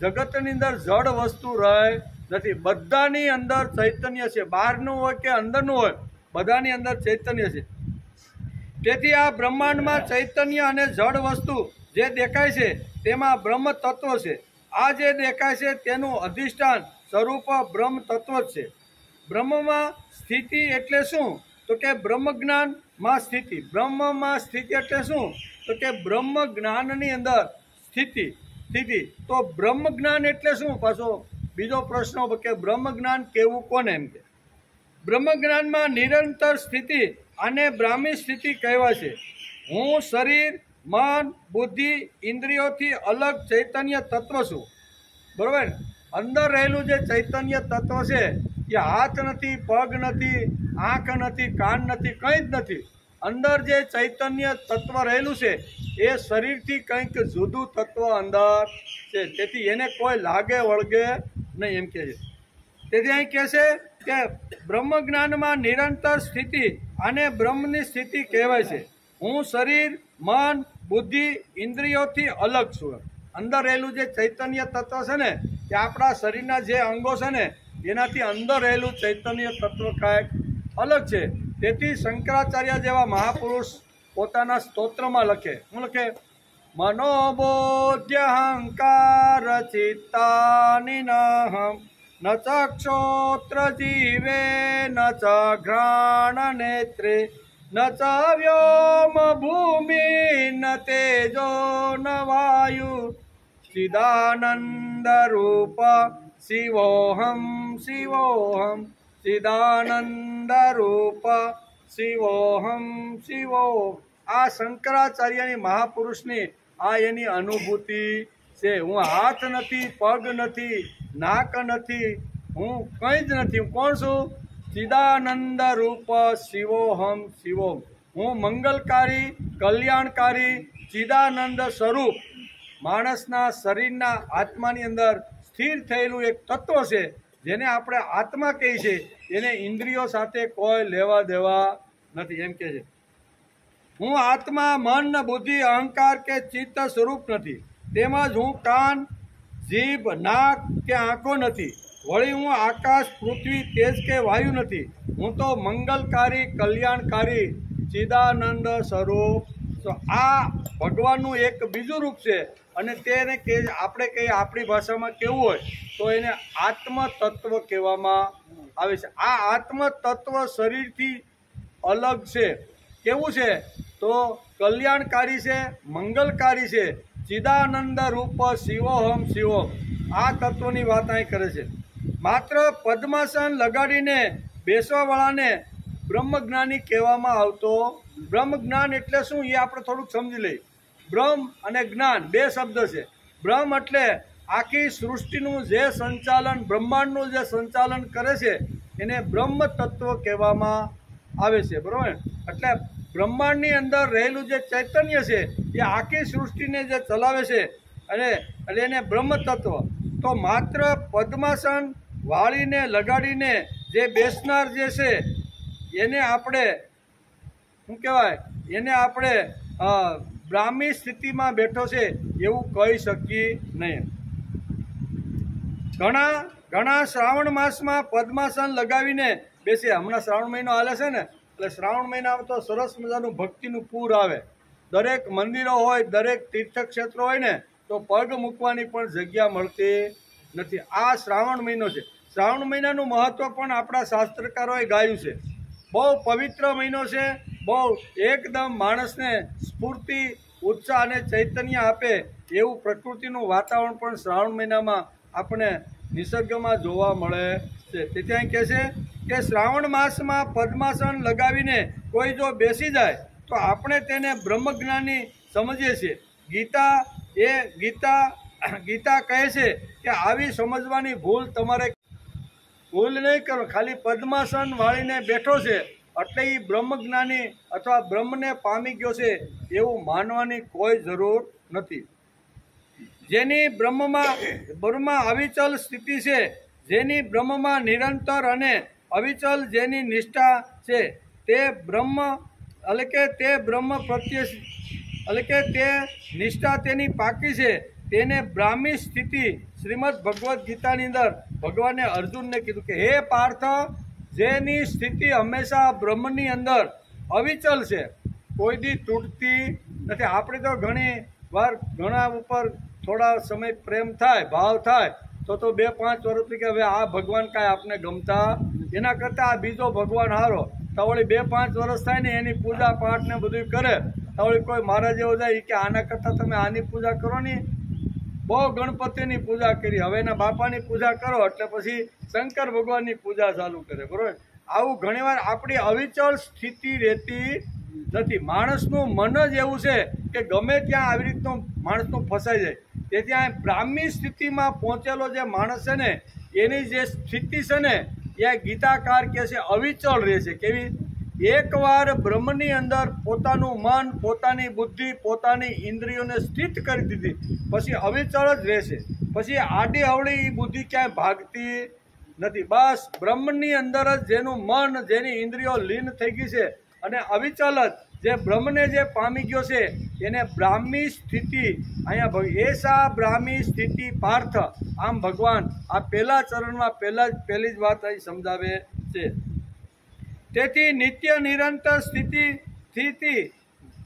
જગતની અંદર જડ વસ્તુ રહે નથી, બધાની અંદર ચૈતન્ય છે, બહારનું હોય કે અંદરનું હોય બધાની અંદર ચૈતન્ય છે. તેથી આ બ્રહ્માંડમાં ચૈતન્ય અને જડ વસ્તુ જે દેખાય છે તેમાં બ્રહ્મ તત્વ છે. આ જે દેખાય છે તેનું અધિષ્ઠાન સ્વરૂપ બ્રહ્મ તત્વ જ છે. બ્રહ્મમાં સ્થિતિ એટલે શું? તો કે બ્રહ્મ જ્ઞાનમાં સ્થિતિ. બ્રહ્મમાં સ્થિતિ એટલે શું? તો કે બ્રહ્મ જ્ઞાનની અંદર સ્થિતિ. તો બ્રહ્મ જ્ઞાન એટલે શું? પાછો બીજો પ્રશ્ન કે બ્રહ્મ જ્ઞાન કેવું કોને? એમ કે બ્રહ્મ જ્ઞાનમાં નિરંતર સ્થિતિ અને બ્રાહ્મી સ્થિતિ કહેવાય છે. હું શરીર, મન, બુદ્ધિ, ઇન્દ્રિયોથી અલગ ચૈતન્ય તત્વ છું. બરોબર? અંદર રહેલું જે ચૈતન્ય તત્વ છે એ હાથ નથી, પગ નથી, આંખ નથી, કાન નથી, કંઈ જ નથી. અંદર જે ચૈતન્ય તત્વ રહેલું છે એ શરીરથી કંઈક જુદું તત્વ અંદર છે. તેથી એને કોઈ લાગે વળગે નહીં એમ કહે છે. તેથી અહીં કહે છે કે બ્રહ્મ જ્ઞાનમાં નિરંતર સ્થિતિ અને બ્રહ્મની સ્થિતિ કહેવાય છે. હું શરીર, મન, બુદ્ધિ, ઇન્દ્રિયોથી અલગ છું. અંદર રહેલું જે ચૈતન્ય તત્વ છે ને એ આપણા શરીરના જે અંગો છે ને એનાથી અંદર રહેલું ચૈતન્ય તત્વ કાંઈક અલગ છે. તેથી શંકરાચાર્ય જેવા મહાપુરુષ પોતાના સ્તોત્રમાં લખે, શું લખે? મનોબોધ્યહંકાર ચિત્તાનિનહમ ન ચક્ષોત્ર જીવે ન ચ ઘ્રાણ નેત્રે ન ચ વ્યોમ ભૂમિ ન તેજો ન વાયુ ચિદાનંદ રૂપ શિવોહમ શિવોહમ ચિદાનંદ રૂપ શિવોહમ શિવોહમ. આ શંકરાચાર્યની મહાપુરુષની આ એની અનુભૂતિ છે. હું હાથ નથી, પગ નથી, નાક નથી, હું કંઈ જ નથી. હું કોણ છું? ચિદાનંદ રૂપ શિવોહમ શિવોહમ. હું મંગલકારી, કલ્યાણકારી, ચિદાનંદ સ્વરૂપ માણસના શરીરના આત્માની અંદર સ્થિર થયેલું એક તત્વ છે જેને આપણે આત્મા કહીએ છીએ. એને ઇન્દ્રિયો સાથે કોઈ લેવા દેવા નથી એમ કહે છે. હું આત્મા, મન, બુદ્ધિ, અહંકાર કે ચિત્ત સ્વરૂપ નથી. તેમજ હું કાન, જીભ, નાક કે આંખો નથી. વળી હું આકાશ, પૃથ્વી, તેજ કે વાયુ નથી. હું તો મંગલકારી, કલ્યાણકારી, ચિદાનંદ સ્વરૂપ. તો આ ભગવાનનું એક બીજું રૂપ છે અને તેને કે આપણે કહીએ આપણી ભાષામાં કેવું હોય તો એને આત્મ તત્વ કહેવામાં આવે છે. આ આત્મ તત્વ શરીરથી અલગ છે. કેવું છે? તો કલ્યાણકારી છે, મંગલકારી છે, ચિદાનંદ રૂપ શિવોહમ શિવોહમ. આ તત્વની વાત અહીં કરે છે. માત્ર પદ્માસન લગાડીને બેસવાવાળાને બ્રહ્મજ્ઞાની કહેવામાં આવતો. બ્રહ્મજ્ઞાન એટલે શું એ આપણે થોડુંક સમજી લઈએ. બ્રહ્મ અને જ્ઞાન બે શબ્દ છે. બ્રહ્મ એટલે આખી સૃષ્ટિનું જે સંચાલન, બ્રહ્માંડનું જે સંચાલન કરે છે એને બ્રહ્મ તત્વ કહેવામાં આવે છે. બરાબર? એટલે બ્રહ્માંડની અંદર રહેલું જે ચૈતન્ય છે એ આખી સૃષ્ટિને જે ચલાવે છે અને એને બ્રહ્મ તત્વ. તો માત્ર પદ્માસન વાળીને લગાડીને જે બેસનાર જે છે એને આપણે શું કહેવાય? એને આપણે બ્રાહ્મી સ્થિતિમાં બેઠો છે એવું કહી શકીએ નહીં. ઘણા શ્રાવણ માસમાં પદ્માસન લગાવીને બેસે. હમણાં શ્રાવણ મહિનો હાલે છે ને એટલે શ્રાવણ મહિનામાં તો સરસ મજાનું ભક્તિનું પૂર આવે. દરેક મંદિરો હોય, દરેક તીર્થક્ષેત્રો હોય ને તો પગ મૂકવાની પણ જગ્યા મળતી નથી. આ શ્રાવણ મહિનો છે. શ્રાવણ મહિનાનું મહત્ત્વ પણ આપણા શાસ્ત્રકારોએ ગાયું છે. બહુ પવિત્ર મહિનો છે. બહુ એકદમ માણસને સ્ફૂર્તિ, ઉત્સાહ અને ચૈતન્ય આપે એવું પ્રકૃતિનું વાતાવરણ પણ શ્રાવણ મહિનામાં આપણે નિસર્ગમાં જોવા મળે છે. તેથી અહીં કહે છે કે શ્રાવણ માસમાં પદ્માસન લગાવીને કોઈ જો બેસી જાય તો આપણે તેને બ્રહ્મજ્ઞાની સમજીએ છીએ. ગીતા કહે છે કે આવી સમજવાની ભૂલ નહીં કરો. ખાલી પદ્માસન વાળીને બેઠો છે એટલે એ બ્રહ્મજ્ઞાની અથવા બ્રહ્મને પામી ગયો છે એવું માનવાની કોઈ જરૂર નથી. જેની બ્રહ્મમાં અવિચલ સ્થિતિ છે, જેની બ્રહ્મમાં નિરંતર અને અવિચલ જેની નિષ્ઠા છે તે બ્રહ્મ એટલે કે તે બ્રહ્મ પ્રત્યે એટલે કે તે નિષ્ઠા તેની પાકી છે તેને બ્રાહ્મી સ્થિતિ શ્રીમદ ભગવદ્ ગીતાની અંદર ભગવાને અર્જુનને કીધું કે હે પાર્થ, જેની સ્થિતિ હંમેશા બ્રહ્મની અંદર અવિચલ છે, કોઈ દી તૂટતી નથી. આપણે તો ઘણી વાર ઘણા ઉપર થોડા સમય પ્રેમ થાય, ભાવ થાય તો 2-5 વર્ષથી કે હવે આ ભગવાન કાંઈ આપને ગમતા, એના કરતાં આ બીજો ભગવાન હારો. તો વળી 2-5 વર્ષ થાય ને એની પૂજા પાઠ ને બધું કરે, તો વળી કોઈ મારા જેવો જાય કે આના કરતાં તમે આની પૂજા કરો ને, બહુ ગણપતિની પૂજા કરી, હવે એના બાપાની પૂજા કરો એટલે પછી શંકર ભગવાનની પૂજા ચાલુ કરે. બરોબર, આવું ઘણીવાર આપણી અવિચળ સ્થિતિ રહેતી નથી. માણસનું મન જ એવું છે કે ગમે ત્યાં આવી રીતનું માણસનું ફસાઈ જાય. તેથી આ બ્રાહ્મી સ્થિતિમાં પહોંચેલો જે માણસ છે ને, એની જે સ્થિતિ છે ને એ ગીતાકાર કહે છે અવિચળ રહે છે. કેવી? એકવાર બ્રહ્મની અંદર પોતાનું મન, પોતાની બુદ્ધિ, પોતાની ઇન્દ્રિયોને સ્થિત કરી દીધી પછી અવિચળ જ રહેશે. પછી આડી અવળી બુદ્ધિ ક્યાંય ભાગતી નથી. બસ બ્રહ્મની અંદર જ જેનું મન, જેની ઇન્દ્રિયો લીન થઈ ગઈ છે અને અવિચલ જ જે બ્રહ્મને જે પામી ગયો છે એને બ્રાહ્મી સ્થિતિ, અહીંયા એસા બ્રાહ્મી સ્થિતિ પાર્થ. આમ ભગવાન આ પહેલા ચરણમાં પહેલી જ વાત અહીં સમજાવે છે. તેથી નિત્ય નિરંતર સ્થિતિ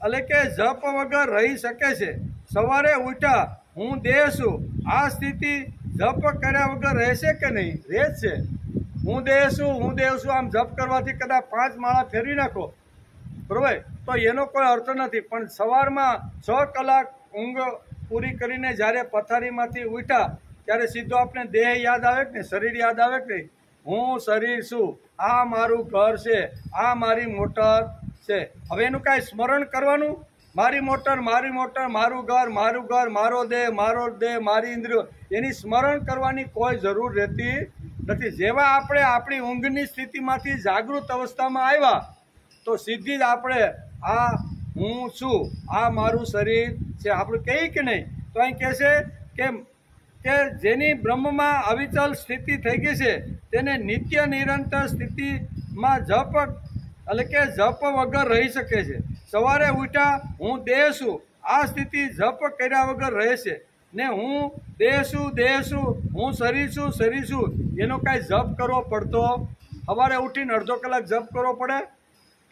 એટલે કે જપ વગર રહી શકે છે. સવારે ઉઠ્યા હું દેહ છું, આ સ્થિતિ જપ કર્યા વગર રહેશે કે નહીં? રહે જ છે. હું દેહ છું, હું દેહ છું આમ જપ કરવાથી કદાચ 5 માળા ફેરવી નાખો, બરોબર, તો એનો કોઈ અર્થ નથી. પણ સવારમાં 6 કલાક ઊંઘ પૂરી કરીને જ્યારે પથારીમાંથી ઉઠ્યા ત્યારે સીધો આપણે દેહ યાદ આવે કે નહીં, શરીર યાદ આવે કે નહીં? હું શરીર છું, આ મારું ઘર છે, આ મારી મોટર છે. હવે એનું કાંઈ સ્મરણ કરવાનું? મારી મોટર, મારી મોટર, મારું ઘર, મારો દેહ, મારી ઇન્દ્રિયો, એની સ્મરણ કરવાની કોઈ જરૂર રહેતી નથી. જેવા આપણે આપણી ઊંઘની સ્થિતિમાંથી જાગૃત અવસ્થામાં આવ્યા તો સીધી જ આપણે આ હું છું, આ મારું શરીર છે આપણું કહીએ કે નહીં? તો અહીં કહે છે કે જેની બ્રહ્મમાં અવિચલ સ્થિતિ થઈ ગઈ છે તેને નિત્ય નિરંતર સ્થિતિમાં જપ એટલે કે જપ વગર રહી શકે છે. સવારે ઉઠ્યા હું દેહ છું, આ સ્થિતિ જપ કર્યા વગર રહેશે ને હું દેહ છું, હું શરીર છું, એનો કાંઈ જપ કરવો પડતો? સવારે ઉઠીને અડધો કલાક જપ કરવો પડે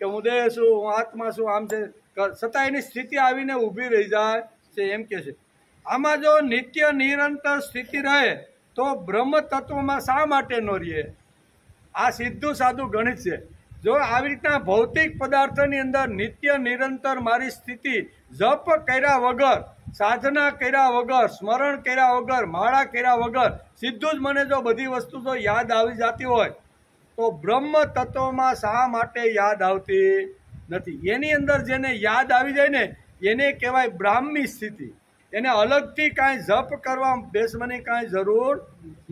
કે હું દેહ છું, હું આત્મા છું, આમ છે, છતાં એની સ્થિતિ આવીને ઊભી રહી જાય છે એમ કે છે. આમાં જો નિત્ય નિરંતર સ્થિતિ રહે તો બ્રહ્મ તત્વમાં શા માટે ન રહે? આ સીધું સાદું ગણિત છે. જો આવી રીતના ભૌતિક પદાર્થોની અંદર નિત્ય નિરંતર મારી સ્થિતિ જપ કર્યા વગર, સાધના કર્યા વગર, સ્મરણ કર્યા વગર, માળા કર્યા વગર સીધું જ મને જો બધી વસ્તુ જો યાદ આવી જતી હોય તો બ્રહ્મ તત્વમાં શા માટે યાદ આવતી નથી? એની અંદર જેને યાદ આવી જાય ને એને કહેવાય બ્રાહ્મી સ્થિતિ. એને અલગથી કાંઈ જપ કરવા બેસવાની કાંઈ જરૂર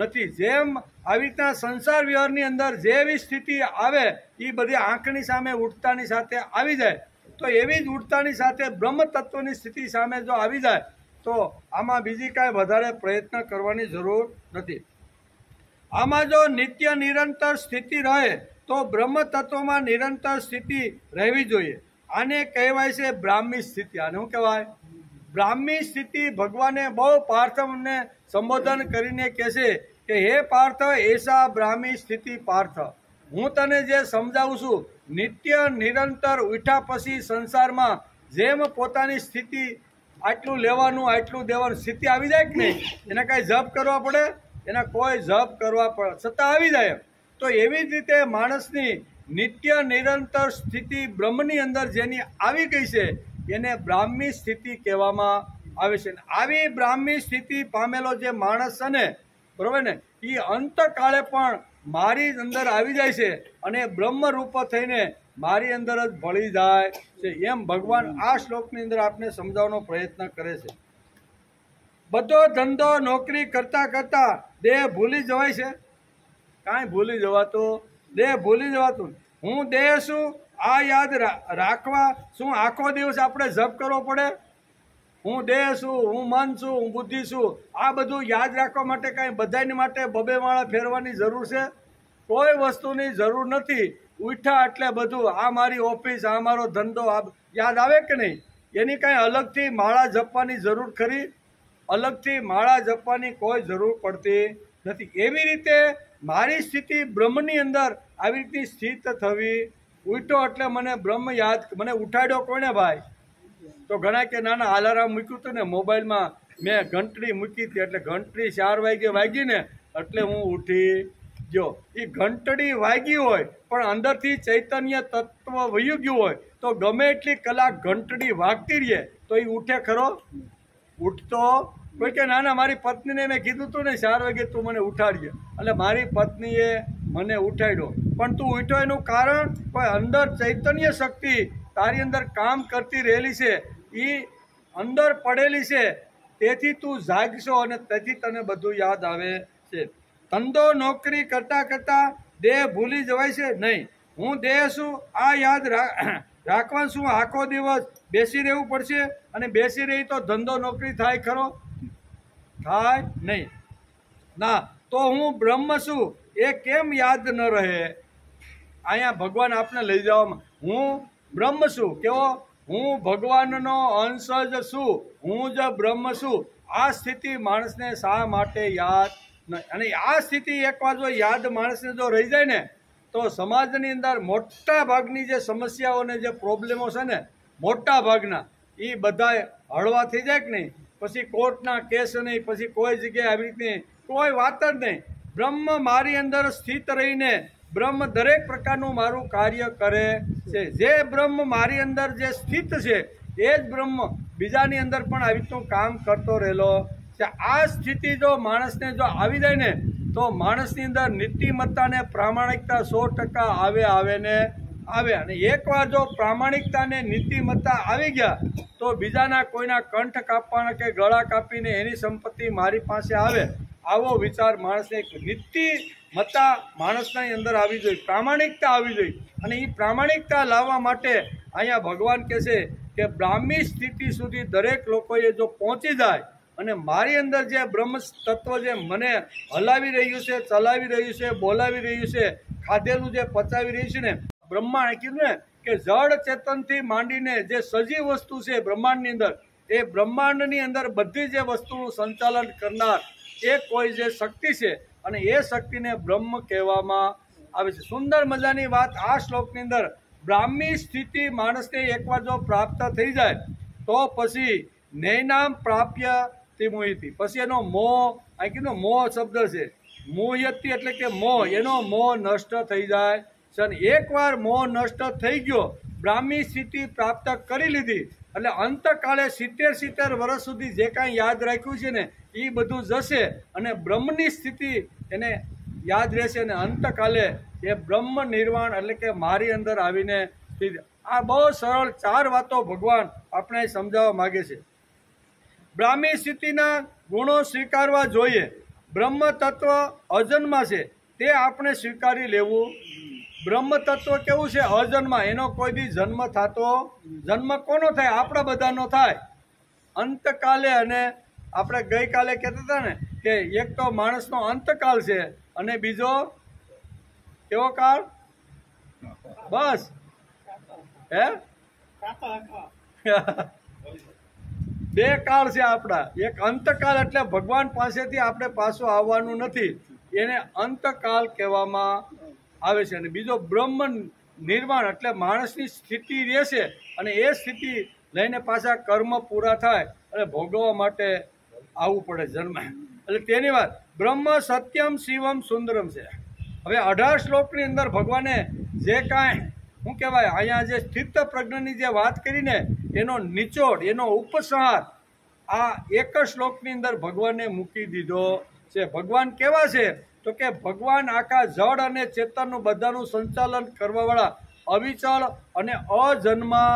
નથી. જેમ આવી રીતના સંસાર વ્યવહારની અંદર જેવી સ્થિતિ આવે એ બધી આંખની સામે ઉઠતાની સાથે આવી જાય, તો એવી જ ઉઠતાની સાથે બ્રહ્મ તત્વની સ્થિતિ સામે જો આવી જાય તો આમાં બીજી કાંઈ વધારે પ્રયત્ન કરવાની જરૂર નથી. આમાં જો નિત્ય નિરંતર સ્થિતિ રહે તો બ્રહ્મ તત્વમાં નિરંતર સ્થિતિ રહેવી જોઈએ. આને કહેવાય છે બ્રાહ્મી સ્થિતિ. આને શું કહેવાય? બ્રાહ્મી સ્થિતિ. ભગવાને બહુ પાર્થને સંબોધન કરીને કહે છે કે હે પાર્થ, એસા બ્રાહ્મી સ્થિતિ પાર્થ. હું તને જે સમજાવું છું, નિત્ય નિરંતર ઉઠ્યા પછી સંસારમાં જેમ પોતાની સ્થિતિ આટલું લેવાનું આટલું દેવાનું સ્થિતિ આવી જાય કે નહીં, એને કાંઈ જપ કરવા પડે? એના કોઈ જપ કરવા પડે છતાં આવી જાય. તો એવી જ રીતે માણસની નિત્ય નિરંતર સ્થિતિ બ્રહ્મની અંદર જેની આવી ગઈ છે એને બ્રાહ્મી સ્થિતિ કહેવામાં આવે છે. આવી બ્રાહ્મી સ્થિતિ પામેલો જે માણસ છે ને, બરોબર ને, એ અંતકાળે પણ મારી અંદર આવી જાય છે અને બ્રહ્મરૂપ થઈને મારી અંદર જ ભળી જાય છે. એમ ભગવાન આ શ્લોકની અંદર આપને સમજાવવાનો પ્રયત્ન કરે છે. બધો ધંધો નોકરી કરતા કરતા દેહ ભૂલી જવાય છે? કાંઈ ભૂલી જવાતો? દેહ ભૂલી જવાતું. હું દેહ છું આ યાદ રાખવા શું આખો દિવસ આપણે જપ કરવો પડે? હું દેહ છું, હું મન છું, હું બુદ્ધિ છું, આ બધું યાદ રાખવા માટે કાંઈ બધાની માટે 2 માળા ફેરવાની જરૂર છે? કોઈ વસ્તુની જરૂર નથી. ઉઠ્યા એટલે બધું આ મારી ઓફિસ, આ મારો ધંધો, આ યાદ આવે કે નહીં? એની કાંઈ અલગથી માળા જપવાની જરૂર ખરી? અલગથી માળા જપવાની કોઈ જરૂર પડતી નથી. એવી રીતે મારી સ્થિતિ બ્રહ્મની અંદર આવી રીતની સ્થિત થવી. ઉઠ્યો એટલે મને બ્રહ્મ યાદ, મને ઉઠાડ્યો કોને ભાઈ? તો ઘણા કે ના ના અલાર્મ મૂક્યું હતું ને મોબાઈલમાં, મેં ઘંટડી મૂકી હતી એટલે ઘંટડી 4 વાગે વાગી ને એટલે હું ઉઠી ગયો. એ ઘંટડી વાગી હોય પણ અંદરથી ચૈતન્ય તત્વ વયું ગયું હોય તો ગમે એટલી કલાક ઘંટડી વાગતી રહીએ તો એ ઉઠે ખરો? ઉઠતો કોઈ કે ના ના મારી પત્નીને મેં કીધું હતું ને 4 વાગે તું મને ઉઠાડીએ, એટલે મારી પત્નીએ મને ઉઠાડ્યો. પણ તું ઉઠ્યો એનું કારણ કોઈ અંદર ચૈતન્ય શક્તિ તારી અંદર કામ કરતી રહેલી છે, એ અંદર પડેલી છે, તેથી તું જાગશો અને તેથી તને બધું યાદ આવે છે. ધંધો નોકરી કરતાં કરતાં દેહ ભૂલી જવાય છે નહીં. હું દેહ છું આ યાદ રાખવાનું છું. આખો દિવસ બેસી રહેવું પડશે અને બેસી રહી તો ધંધો નોકરી થાય ખરો? થાય નહીં ના. તો હું બ્રહ્મ છું એ કેમ યાદ ન રહે? અહીંયા ભગવાન આપને લઈ જવામાં, હું બ્રહ્મ છું. કેવો? હું ભગવાનનો અંશ જ છું, હું જ બ્રહ્મ છું. આ સ્થિતિ માણસને શા માટે યાદ નહીં? અને આ સ્થિતિ એકવાર જો યાદ માણસને જો રહી જાય ને તો સમાજની અંદર મોટા ભાગની જે સમસ્યાઓને જે પ્રોબ્લેમો છે ને મોટા ભાગના એ બધા હળવા થઈ જાય કે નહીં? પછી કોર્ટના કેસ નહીં, પછી કોઈ જગ્યાએ આવી રીતની કોઈ વાત જ નહીં. બ્રહ્મ મારી અંદર સ્થિત રહીને બ્રહ્મ દરેક પ્રકારનું મારું કાર્ય કરે છે. જે બ્રહ્મ મારી અંદર જે સ્થિત છે એ જ બ્રહ્મ બીજાની અંદર પણ આવી રીતનું કામ કરતો રહેલો છે. આ સ્થિતિ જો માણસને જો આવી જાય ને તો માણસની અંદર નીતિમત્તા ને પ્રામાણિકતા 100% આવે ને આવે. અને એકવાર જો પ્રામાણિકતા ને નીતિમત્તા આવી ગયા તો બીજાના કોઈના કંઠ કાપવાના કે ગળા કાપીને એની સંપત્તિ મારી પાસે આવે આવો વિચાર માણસને, નીતિમત્તા માણસની અંદર આવી જોઈએ, પ્રામાણિકતા આવી જોઈએ. અને એ પ્રામાણિકતા લાવવા માટે અહીંયા ભગવાન કહે છે કે બ્રાહ્મી સ્થિતિ સુધી દરેક લોકોએ જો પહોંચી જાય અને મારી અંદર જે બ્રહ્મ તત્વ જે મને હલાવી રહ્યું છે, ચલાવી રહ્યું છે, બોલાવી રહ્યું છે, ખાધેલું જે પચાવી રહ્યું છે ને, બ્રહ્માંડ કીધું ને કે જળ ચેતનથી માંડીને જે સજીવ વસ્તુ છે બ્રહ્માંડની અંદર, એ બ્રહ્માંડની અંદર બધી જે વસ્તુનું સંચાલન કરનાર એ કોઈ જે શક્તિ છે અને એ શક્તિને બ્રહ્મ કહેવામાં આવે છે. સુંદર મજાની વાત આ શ્લોકની અંદર, બ્રાહ્મી સ્થિતિ માણસને એકવાર જો પ્રાપ્ત થઈ જાય તો પછી નૈનામ પ્રાપ્ય મોહિતી, પછી એનો મોહ, આ કીધું મોહ શબ્દ છે, મોહયતી એટલે કે મોહ, એનો મોહ નષ્ટ થઈ જાય છે. અને એકવાર મોહ નષ્ટ થઈ ગયો, બ્રાહ્મી સ્થિતિ પ્રાપ્ત કરી લીધી એટલે અંતકાળે 70 વર્ષ સુધી જે કાંઈ યાદ રાખ્યું છે ને એ બધું જશે અને બ્રહ્મની સ્થિતિ એને યાદ રહેશે. અને અંતકાલે એ બ્રહ્મ નિર્વાણ એટલે કે મારી અંદર આવીને આ બહુ સરળ 4 વાતો ભગવાન આપણે સમજાવવા માગે છે. બ્રાહ્મી સ્થિતિના ગુણો સ્વીકારવા જોઈએ. બ્રહ્મ તત્વ અજન્મા છે તે આપણે સ્વીકારી લેવું. બ્રહ્મ તત્વ કેવું છે? અજન્મા. એનો કોઈ દી જન્મ થતો, જન્મ કોનો થાય? આપણા બધાનો થાય અંતકાલે. અને આપણે ગઈકાલે કહેતા હતા ને કે એક તો માણસનો અંતકાલ છે અને બીજો કેવો કાળ? બસ હે 2 કાળ છે આપણા. એક અંતકાળ એટલે ભગવાન પાસેથી આપણે પાછું આવવાનું નથી, એને અંતકાળ કહેવામાં આવે છે. અને બીજો બ્રહ્મ નિર્વાણ એટલે માણસની સ્થિતિ રહેશે અને એ સ્થિતિ લઈને પાછા કર્મ પૂરા થાય અને ભોગવવા માટે આવવું પડે જન્મ. એટલે તેની વાત બ્રહ્મ સત્યમ શિવમ સુંદરમ છે. હવે 18 શ્લોકની અંદર ભગવાને જે કાંઈ શું કહેવાય અહીંયા જે સ્થિત પ્રજ્ઞની જે વાત કરીને એનો નિચોડ, એનો ઉપસંહાર આ એક શ્લોકની અંદર ભગવાને મૂકી દીધો છે. ભગવાન કેવા છે? તો કે ભગવાન આખા જળ અને ચેતનનું બધાનું સંચાલન કરવાવાળા અવિચળ અને અજન્મા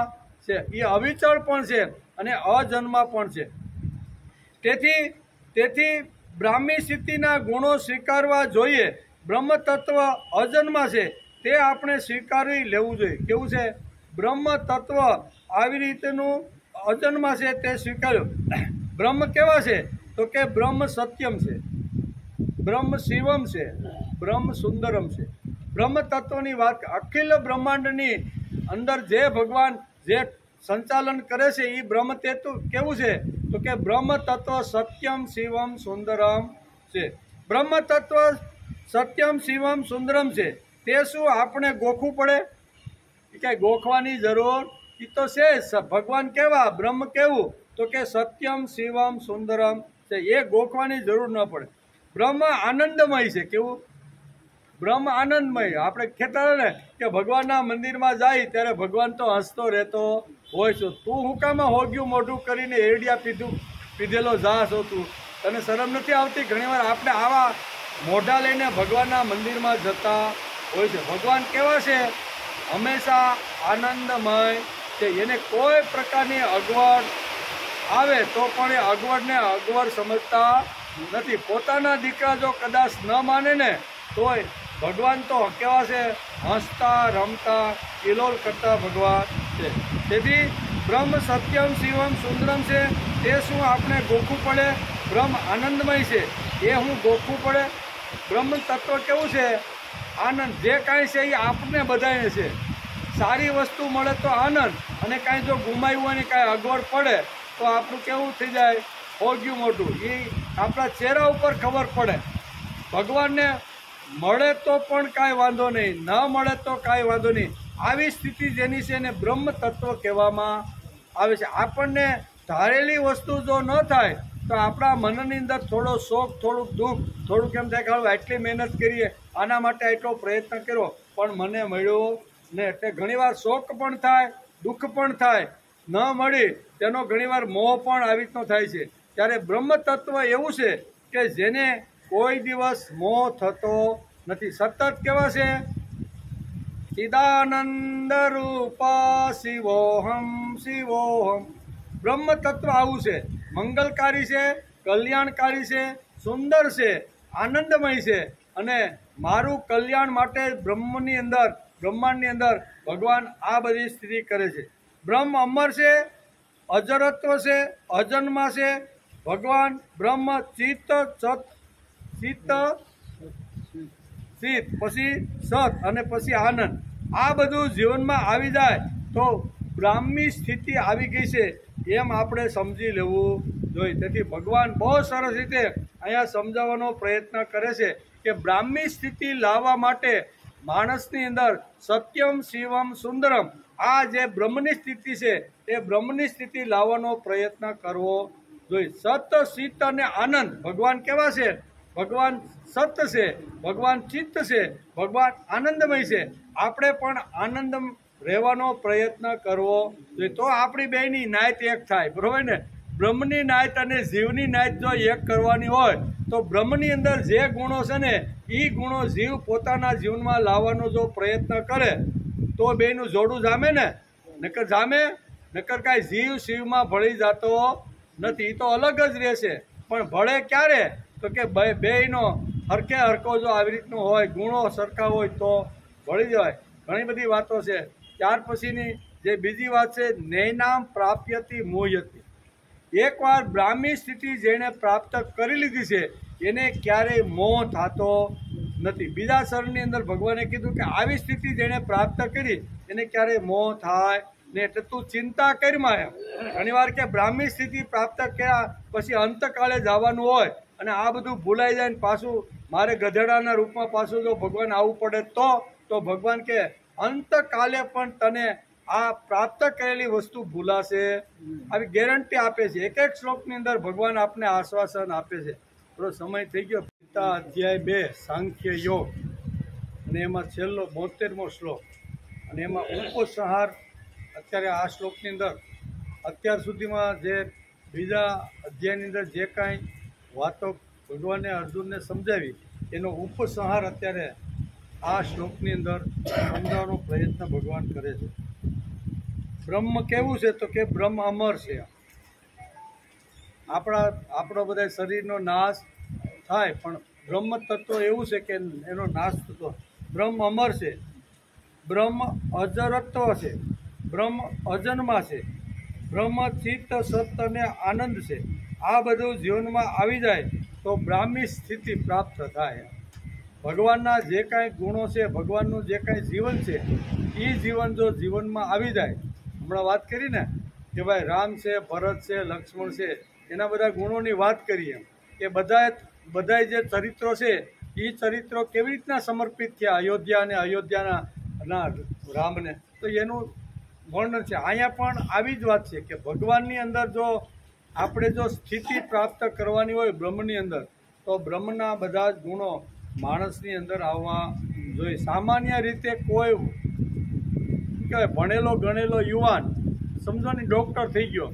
છે. એ અવિચળ પણ છે અને અજન્મા પણ છે. તેથી બ્રાહ્મી સ્થિતિના ગુણો સ્વીકારવા જોઈએ. બ્રહ્મ તત્વ અજન્મા છે તે આપણે સ્વીકારી લેવું જોઈએ. કેવું છે? બ્રહ્મ તત્વ આવી રીતનું અજન્મા છે તે સ્વીકાર્યું. બ્રહ્મ કેવા છે? તો કે બ્રહ્મ સત્યમ છે, બ્રહ્મ શિવમ છે, બ્રહ્મ સુંદરમ છે. બ્રહ્મ તત્વની વાત, અખિલ બ્રહ્માંડની અંદર જે ભગવાન જે સંચાલન કરે છે એ બ્રહ્મ તત્વ કેવું છે? તો કે બ્રહ્મ તત્વ સત્યમ શિવમ સુંદરમ છે. બ્રહ્મ તત્વ સત્યમ શિવમ સુંદરમ છે. તે શું આપણે ગોખવું પડે? એ કાંઈ ગોખવાની જરૂર એ તો છે. ભગવાન કેવા, બ્રહ્મ કેવું? તો કે સત્યમ શિવમ સુંદરમ છે. એ ગોખવાની જરૂર ન પડે. બ્રહ્મ આનંદમય છે. કેવું? બ્રહ્મ આનંદમય. આપણે કહેતા ને કે ભગવાનના મંદિરમાં જાય ત્યારે ભગવાન તો હસતો રહેતો હોય છે. તું હું કામાં હોગ્યું મોઢું કરીને એરડિયા પીધેલો જા છો તું? તને શરમ નથી આવતી? ઘણીવાર આપણે આવા મોઢા લઈને ભગવાનના મંદિરમાં જતા હોય છે. ભગવાન કેવા છે? હંમેશા આનંદમય છે. એને કોઈ પ્રકારની અગવડ આવે તો પણ એ અગવડને અગવડ સમજતા નથી. પોતાના દીકરા જો કદાચ ન માને ને તોય ભગવાન તો કેવા છે? હસતા રમતા કિલોલ કરતા ભગવાન છે. તેથી બ્રહ્મ સત્યમ શિવમ સુંદરમ છે. તે શું આપણે ગોખવું પડે? બ્રહ્મ આનંદમય છે. એ હું ગોખવું પડે? બ્રહ્મ તત્વ કેવું છે? આનંદ. જે કાંઈ છે એ આપણને બધાને છે. સારી વસ્તુ મળે તો આનંદ, અને કાંઈ જો ગુમાવ્યું હોય ને કાંઈ અગવડ પડે તો આપણું કેવું થઈ જાય? હોગ્યું મોઢું. એ આપણા ચહેરા ઉપર ખબર પડે. ભગવાનને મળે તો પણ કાંઈ વાંધો નહીં, ન મળે તો કાંઈ વાંધો નહીં. આવી સ્થિતિ જેની છે એને બ્રહ્મ તત્વ કહેવામાં આવે છે. આપણને ધારેલી વસ્તુ જો ન થાય તો આપણા મનની અંદર થોડો શોખ, થોડુંક દુઃખ, થોડુંક એમ થાય કે હવે આટલી મહેનત કરીએ, આના માટે આટલો પ્રયત્ન કર્યો પણ મને મળ્યો ને. એટલે ઘણીવાર શોખ પણ થાય, દુઃખ પણ થાય. ન મળી તેનો ઘણીવાર મોહ પણ આવી રીતનો થાય છે. ત્યારે બ્રહ્મ તત્વ એવું છે કે જેને કોઈ દિવસ મોહ થતો નથી. સતત કેવા છે? ચિદાનંદ રૂપ શિવોહમ શિવોહમ. બ્રહ્મ તત્વ આવું છે. મંગલકારી છે, કલ્યાણકારી છે, સુંદર છે, આનંદમય છે. અને મારું કલ્યાણ માટે બ્રહ્મની અંદર, બ્રહ્માંડની અંદર ભગવાન આ બધી સ્થિતિ કરે છે. બ્રહ્મ અમર છે, અજરત્વ છે, અજન્મા છે. ભગવાન બ્રહ્મ ચિત્ત સત, ચિત્ત ચિત્ત પછી સત અને પછી આનંદ. આ બધું જીવનમાં આવી જાય તો બ્રાહ્મી સ્થિતિ આવી ગઈ છે એમ આપણે સમજી લેવું જોઈએ. તેથી ભગવાન બહુ સરસ રીતે અહીંયા સમજાવવાનો પ્રયત્ન કરે છે કે બ્રાહ્મી સ્થિતિ લાવવા માટે માણસની અંદર સત્યમ શિવમ સુંદરમ, આ જે બ્રહ્મની સ્થિતિ છે એ બ્રહ્મની સ્થિતિ લાવવાનો પ્રયત્ન કરવો જોઈએ. સત, ચિત્ત અને આનંદ. ભગવાન કેવા છે? ભગવાન સત છે, ભગવાન ચિત્ત છે, ભગવાન આનંદમય છે. આપણે પણ આનંદ રહેવાનો પ્રયત્ન કરવો જોઈએ. તો આપણી બેયની નાયત એક થાય. બરોબર ને? બ્રહ્મની નાયત અને જીવની નાયત જો એક કરવાની હોય તો બ્રહ્મની અંદર જે ગુણો છે ને એ ગુણો જીવ પોતાના જીવનમાં લાવવાનો જો પ્રયત્ન કરે તો બેયનું જોડું જામે ને. નકર જામે? નકર કાંઈ જીવ શિવમાં ભળી જતો નથી. એ તો અલગ જ રહેશે. પણ ભળે ક્યારે? તો કે બેયનો હરખે હરખો જો આવી રીતનું હોય, ગુણો સરખા હોય તો ભળી જાય. ઘણી બધી વાતો છે. ત્યાર પછીની જે બીજી વાત છે, નૈનામ પ્રાપ્યતિ મોહયતિ. એકવાર બ્રાહ્મી સ્થિતિ જેણે પ્રાપ્ત કરી લીધી છે એને ક્યારેય મોહ થતો નથી. બીજા શરણની અંદર ભગવાને કીધું કે આવી સ્થિતિ જેણે પ્રાપ્ત કરી એને ક્યારેય મોહ થાય ને. એટલે તું ચિંતા કરીમાં એમ. ઘણીવાર કે બ્રાહ્મી સ્થિતિ પ્રાપ્ત કર્યા પછી અંતકાળે જવાનું હોય અને આ બધું ભૂલાઈ જાય ને પાછું મારે ગધેડાના રૂપમાં પાછું જો ભગવાન આવવું પડે તો ભગવાન કે અંતકાલે પણ તને આ પ્રાપ્ત કરેલી વસ્તુ ભૂલાશે, આવી ગેરંટી આપે છે. એક એક શ્લોકની અંદર ભગવાન આપને આશ્વાસન આપે છે. થોડો સમય થઈ ગયો. ગીતા અધ્યાય 2 સાંખ્ય યોગ, અને એમાં છેલ્લો 72મો શ્લોક, અને એમાં ઉપસંહાર. અત્યારે આ શ્લોકની અંદર અત્યાર સુધીમાં જે બીજા અધ્યાયની અંદર જે કાંઈ વાતો ભગવાને અર્જુનને સમજાવી એનો ઉપસંહાર અત્યારે આ શ્લોકની અંદર સમજાવવાનો પ્રયત્ન ભગવાન કરે છે. બ્રહ્મ કેવું છે? તો કે બ્રહ્મ અમર છે. આપણો બધા શરીરનો નાશ થાય પણ બ્રહ્મ તત્વ એવું છે કે એનો નાશ થતો. બ્રહ્મ અમર છે, બ્રહ્મ અજરત્વ છે, બ્રહ્મ અજન્મા છે, બ્રહ્મ ચિત્ત સત અને આનંદ છે. આ બધું જીવનમાં આવી જાય તો બ્રાહ્મી સ્થિતિ પ્રાપ્ત થાય. ભગવાનના જે કાંઈ ગુણો છે, ભગવાનનું જે કાંઈ જીવન છે, એ જીવન જો જીવનમાં આવી જાય, હમણાં વાત કરી ને કે ભાઈ રામ છે, ભરત છે, લક્ષ્મણ છે, એના બધા ગુણોની વાત કરીએ કે બધાય જે ચરિત્રો છે એ ચરિત્રો કેવી રીતના સમર્પિત થયા અયોધ્યા અને અયોધ્યાના રામને, તો એનું વર્ણન છે. અહીંયા પણ આવી જ વાત છે કે ભગવાનની અંદર જો આપણે જો સ્થિતિ પ્રાપ્ત કરવાની હોય બ્રહ્મની અંદર, તો બ્રહ્મના બધા જ ગુણો માણસની અંદર આવવા જોઈએ. સામાન્ય રીતે કોઈ કહેવાય ભણેલો ગણેલો યુવાન સમજો ને ડૉક્ટર થઈ ગયો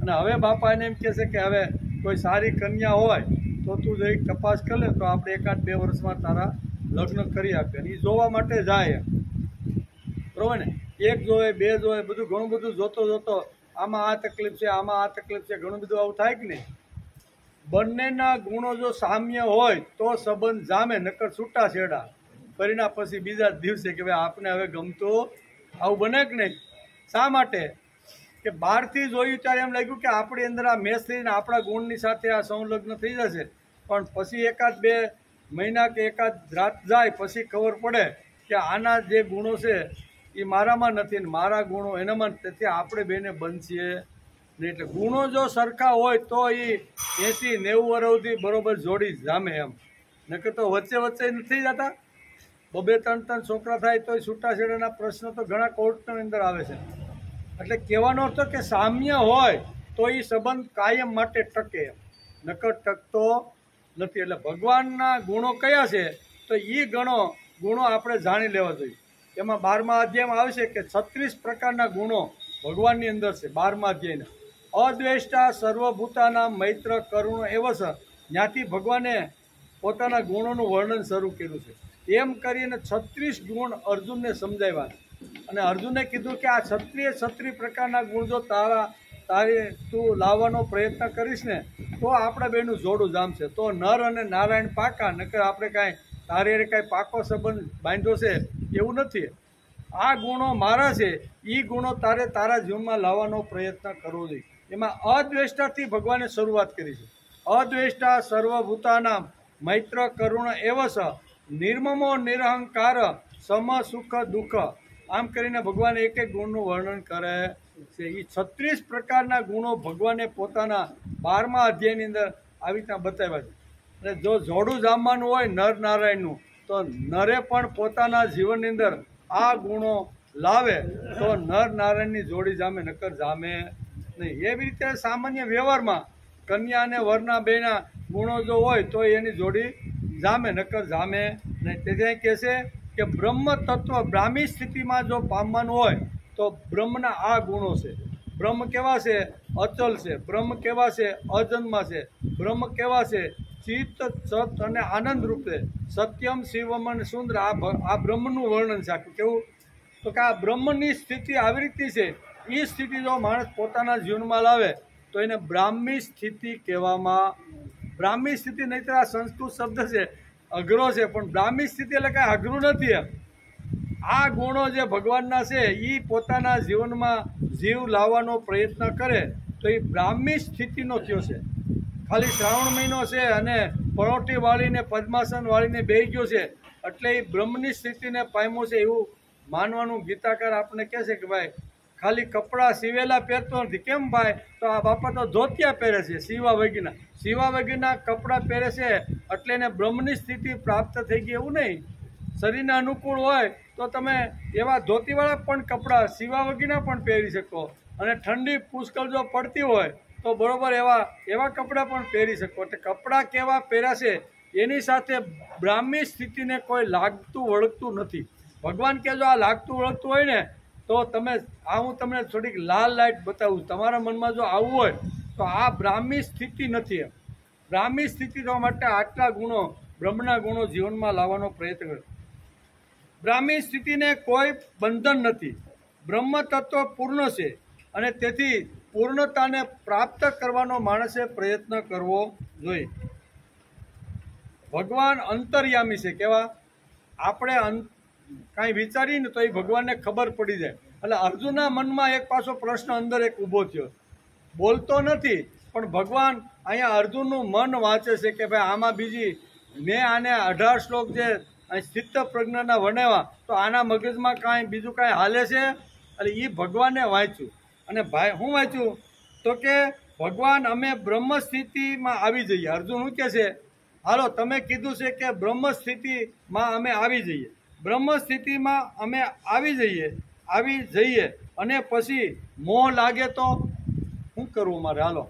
અને હવે બાપા એને એમ કહે છે કે હવે કોઈ સારી કન્યા હોય તો તું જઈ તપાસ કરી લે, તો આપણે 1-2 વર્ષમાં તારા લગ્ન કરી આપીએ. અને એ જોવા માટે જાય, બરાબર ને, 1 જોવે 2 જોવે, બધું ઘણું બધું જોતો આમાં આ તકલીફ છે, આમાં આ તકલીફ છે, ઘણું બધું આવું થાય કે નહીં. બંનેના ગુણો જો સામ્ય હોય તો સંબંધ જામે, નકર છૂટા છેડા પરિણામ પછી બીજા દિવસે કે ભાઈ આપને હવે ગમતું આવું બને કે નહીં. શા માટે કે બહારથી જોયું ત્યારે એમ લાગ્યું કે આપણી અંદર આ મેચ થઈને આપણા ગુણની સાથે આ સંલગ્ન થઈ જશે, પણ પછી 1-2 મહિના કે એકાદ રાત જાય પછી ખબર પડે કે આના જે ગુણો છે એ મારામાં નથી ને મારા ગુણો એનામાં, તેથી આપણે બેને બનશીએ નહીં. એટલે ગુણો જો સરખા હોય તો એ 80-90 વર્ષથી બરોબર જોડી જામે એમ, નકર તો વચ્ચે નથી જતા. 2-3 છોકરા થાય તો છૂટાછેડાના પ્રશ્નો તો ઘણા કોર્ટની અંદર આવે છે. એટલે કહેવાનો અર્થ કે સામ્ય હોય તો એ સંબંધ કાયમ માટે ટકે, નકર ટકતો નથી. એટલે ભગવાનના ગુણો કયા છે તો એ ગુણો આપણે જાણી લેવા જોઈએ. એમાં 12મા અધ્યાયમાં આવશે કે 36 પ્રકારના ગુણો ભગવાનની અંદર છે. 12મા અધ્યાયના અદ્વેષ્ટા સર્વભૂતાના મૈત્ર કરુણ એવસ, ત્યાંથી ભગવાને પોતાના ગુણોનું વર્ણન શરૂ કર્યું છે. એમ કરીને 36 ગુણ અર્જુનને સમજાવ્યા અને અર્જુને કીધું કે આ 36 પ્રકારના ગુણ જો તું લાવવાનો પ્રયત્ન કરીશ ને તો આપણા બેનું જોડું જામશે. તો નર અને નારાયણ પાકા, નકર આપણે કાંઈ કાંઈ પાકો સંબંધ બાંધ્યો છે એવું નથી. આ ગુણો મારા છે, એ ગુણો તારા જીવનમાં લાવવાનો પ્રયત્ન કરવો જોઈએ. એમાં અદ્વેષ્ટાથી ભગવાને શરૂઆત કરી છે. અદ્વેષ્ટા સર્વભૂતાનામ મૈત્ર કરુણ એવસ, નિર્મમો નિરહંકાર સમ સુખ દુઃખ, આમ કરીને ભગવાન એક ગુણનું વર્ણન કરે છે. એ 36 પ્રકારના ગુણો ભગવાને પોતાના 12મા અધ્યાયની અંદર આવી રીતના બતાવ્યા છે. અને જો જોડું જામવાનું હોય નર નારાયણનું, તો નરે પણ પોતાના જીવનની અંદર આ ગુણો લાવે તો નર નારાયણની જોડી જામે, નકર જામે નહીં. એવી રીતે સામાન્ય વ્યવહારમાં કન્યા અને વરના બેના ગુણો જો હોય તો એની જોડી જામે, નકર જામે નહીં. તેથી કહે છે કે બ્રહ્મ તત્વ બ્રાહ્મી સ્થિતિમાં જો પામવાનું હોય તો બ્રહ્મના આ ગુણો છે. બ્રહ્મ કેવા છે? અચલ છે. બ્રહ્મ કેવા છે? અજન્મા છે. બ્રહ્મ કેવા છે? ચિત્ત સત અને આનંદ રૂપે સત્યમ શિવમ અને સુંદર. આ બ્રહ્મનું વર્ણન છે આખું. કેવું? તો કે આ બ્રહ્મની સ્થિતિ આવી રીતની છે. એ સ્થિતિ જો માણસ પોતાના જીવનમાં લાવે તો એને બ્રાહ્મી સ્થિતિ કહેવામાં. બ્રાહ્મી સ્થિતિ નહીંતર આ સંસ્કૃત શબ્દ છે, અઘરો છે, પણ બ્રાહ્મી સ્થિતિ એટલે કાંઈ અઘરું નથી એમ. આ ગુણો જે ભગવાનના છે એ પોતાના જીવનમાં જીવ લાવવાનો પ્રયત્ન કરે તો એ બ્રાહ્મી સ્થિતિનો થયો છે. ખાલી શ્રાવણ મહિનો છે અને પરોઠી વાળીને પદ્માસન વાળીને બેસી ગયો છે એટલે એ બ્રહ્મની સ્થિતિને પામ્યો છે એવું માનવાનું ગીતાકાર આપણે કહે છે કે ભાઈ ખાલી કપડાં સીવેલા પહેરતો નથી. કેમ ભાઈ? તો આ બાપા તો ધોતિયા પહેરે છે, સીવા વગીના કપડાં પહેરે છે એટલે એને બ્રહ્મની સ્થિતિ પ્રાપ્ત થઈ ગઈ એવું નહીં. શરીરને અનુકૂળ હોય તો તમે એવા ધોતીવાળા પણ કપડાં સીવા વગીના પણ પહેરી શકો, અને ઠંડી પુષ્કળ જો પડતી હોય તો બરોબર એવા કપડાં પણ પહેરી શકો. એટલે કપડાં કેવા પહેર્યા છે એની સાથે બ્રાહ્મી સ્થિતિને કોઈ લાગતું વળગતું નથી. ભગવાન કે જો આ લાગતું વળગતું હોય ને તો હું તમને થોડીક લાલ લાઈટ બતાવું, તમારા મનમાં જો આવવું હોય તો આ બ્રાહ્મી સ્થિતિ નથી. એમ બ્રાહ્મી સ્થિતિ થવા માટે આટલા ગુણો, બ્રહ્મના ગુણો જીવનમાં લાવવાનો પ્રયત્ન કર્યો. બ્રાહ્મી સ્થિતિને કોઈ બંધન નથી. બ્રહ્મ તત્વ પૂર્ણ છે અને તેથી પૂર્ણતાને પ્રાપ્ત કરવાનો માણસે પ્રયત્ન કરવો જોઈએ. ભગવાન અંતર્યામી છે. કેવા? આપણે કાંઈ વિચારીએ ને તો એ ભગવાનને ખબર પડી જાય. એટલે અર્જુનના મનમાં એક પાછો પ્રશ્ન અંદર એક ઊભો થયો. બોલતો નથી પણ ભગવાન અહીંયા અર્જુનનું મન વાંચે છે કે ભાઈ આમાં બીજી મેં આને 18 શ્લોક જે અને ચિત્ત પ્રજ્ઞાના વણેવા, તો આના મગજમાં કાંઈ બીજું કાંઈ હાલે છે? એટલે એ ભગવાનને વાંચ્યું. અને ભાઈ હું વાંચ્યું તો કે ભગવાન અમે બ્રહ્મ સ્થિતિમાં આવી જઈએ. અર્જુન શું કહે છે? હાલો તમે કીધું છે કે બ્રહ્મ સ્થિતિમાં અમે આવી જઈએ. બ્રહ્મ સ્થિતિમાં અમે આવી જઈએ અને પછી મોહ લાગે તો શું કરવું મારે? હાલો,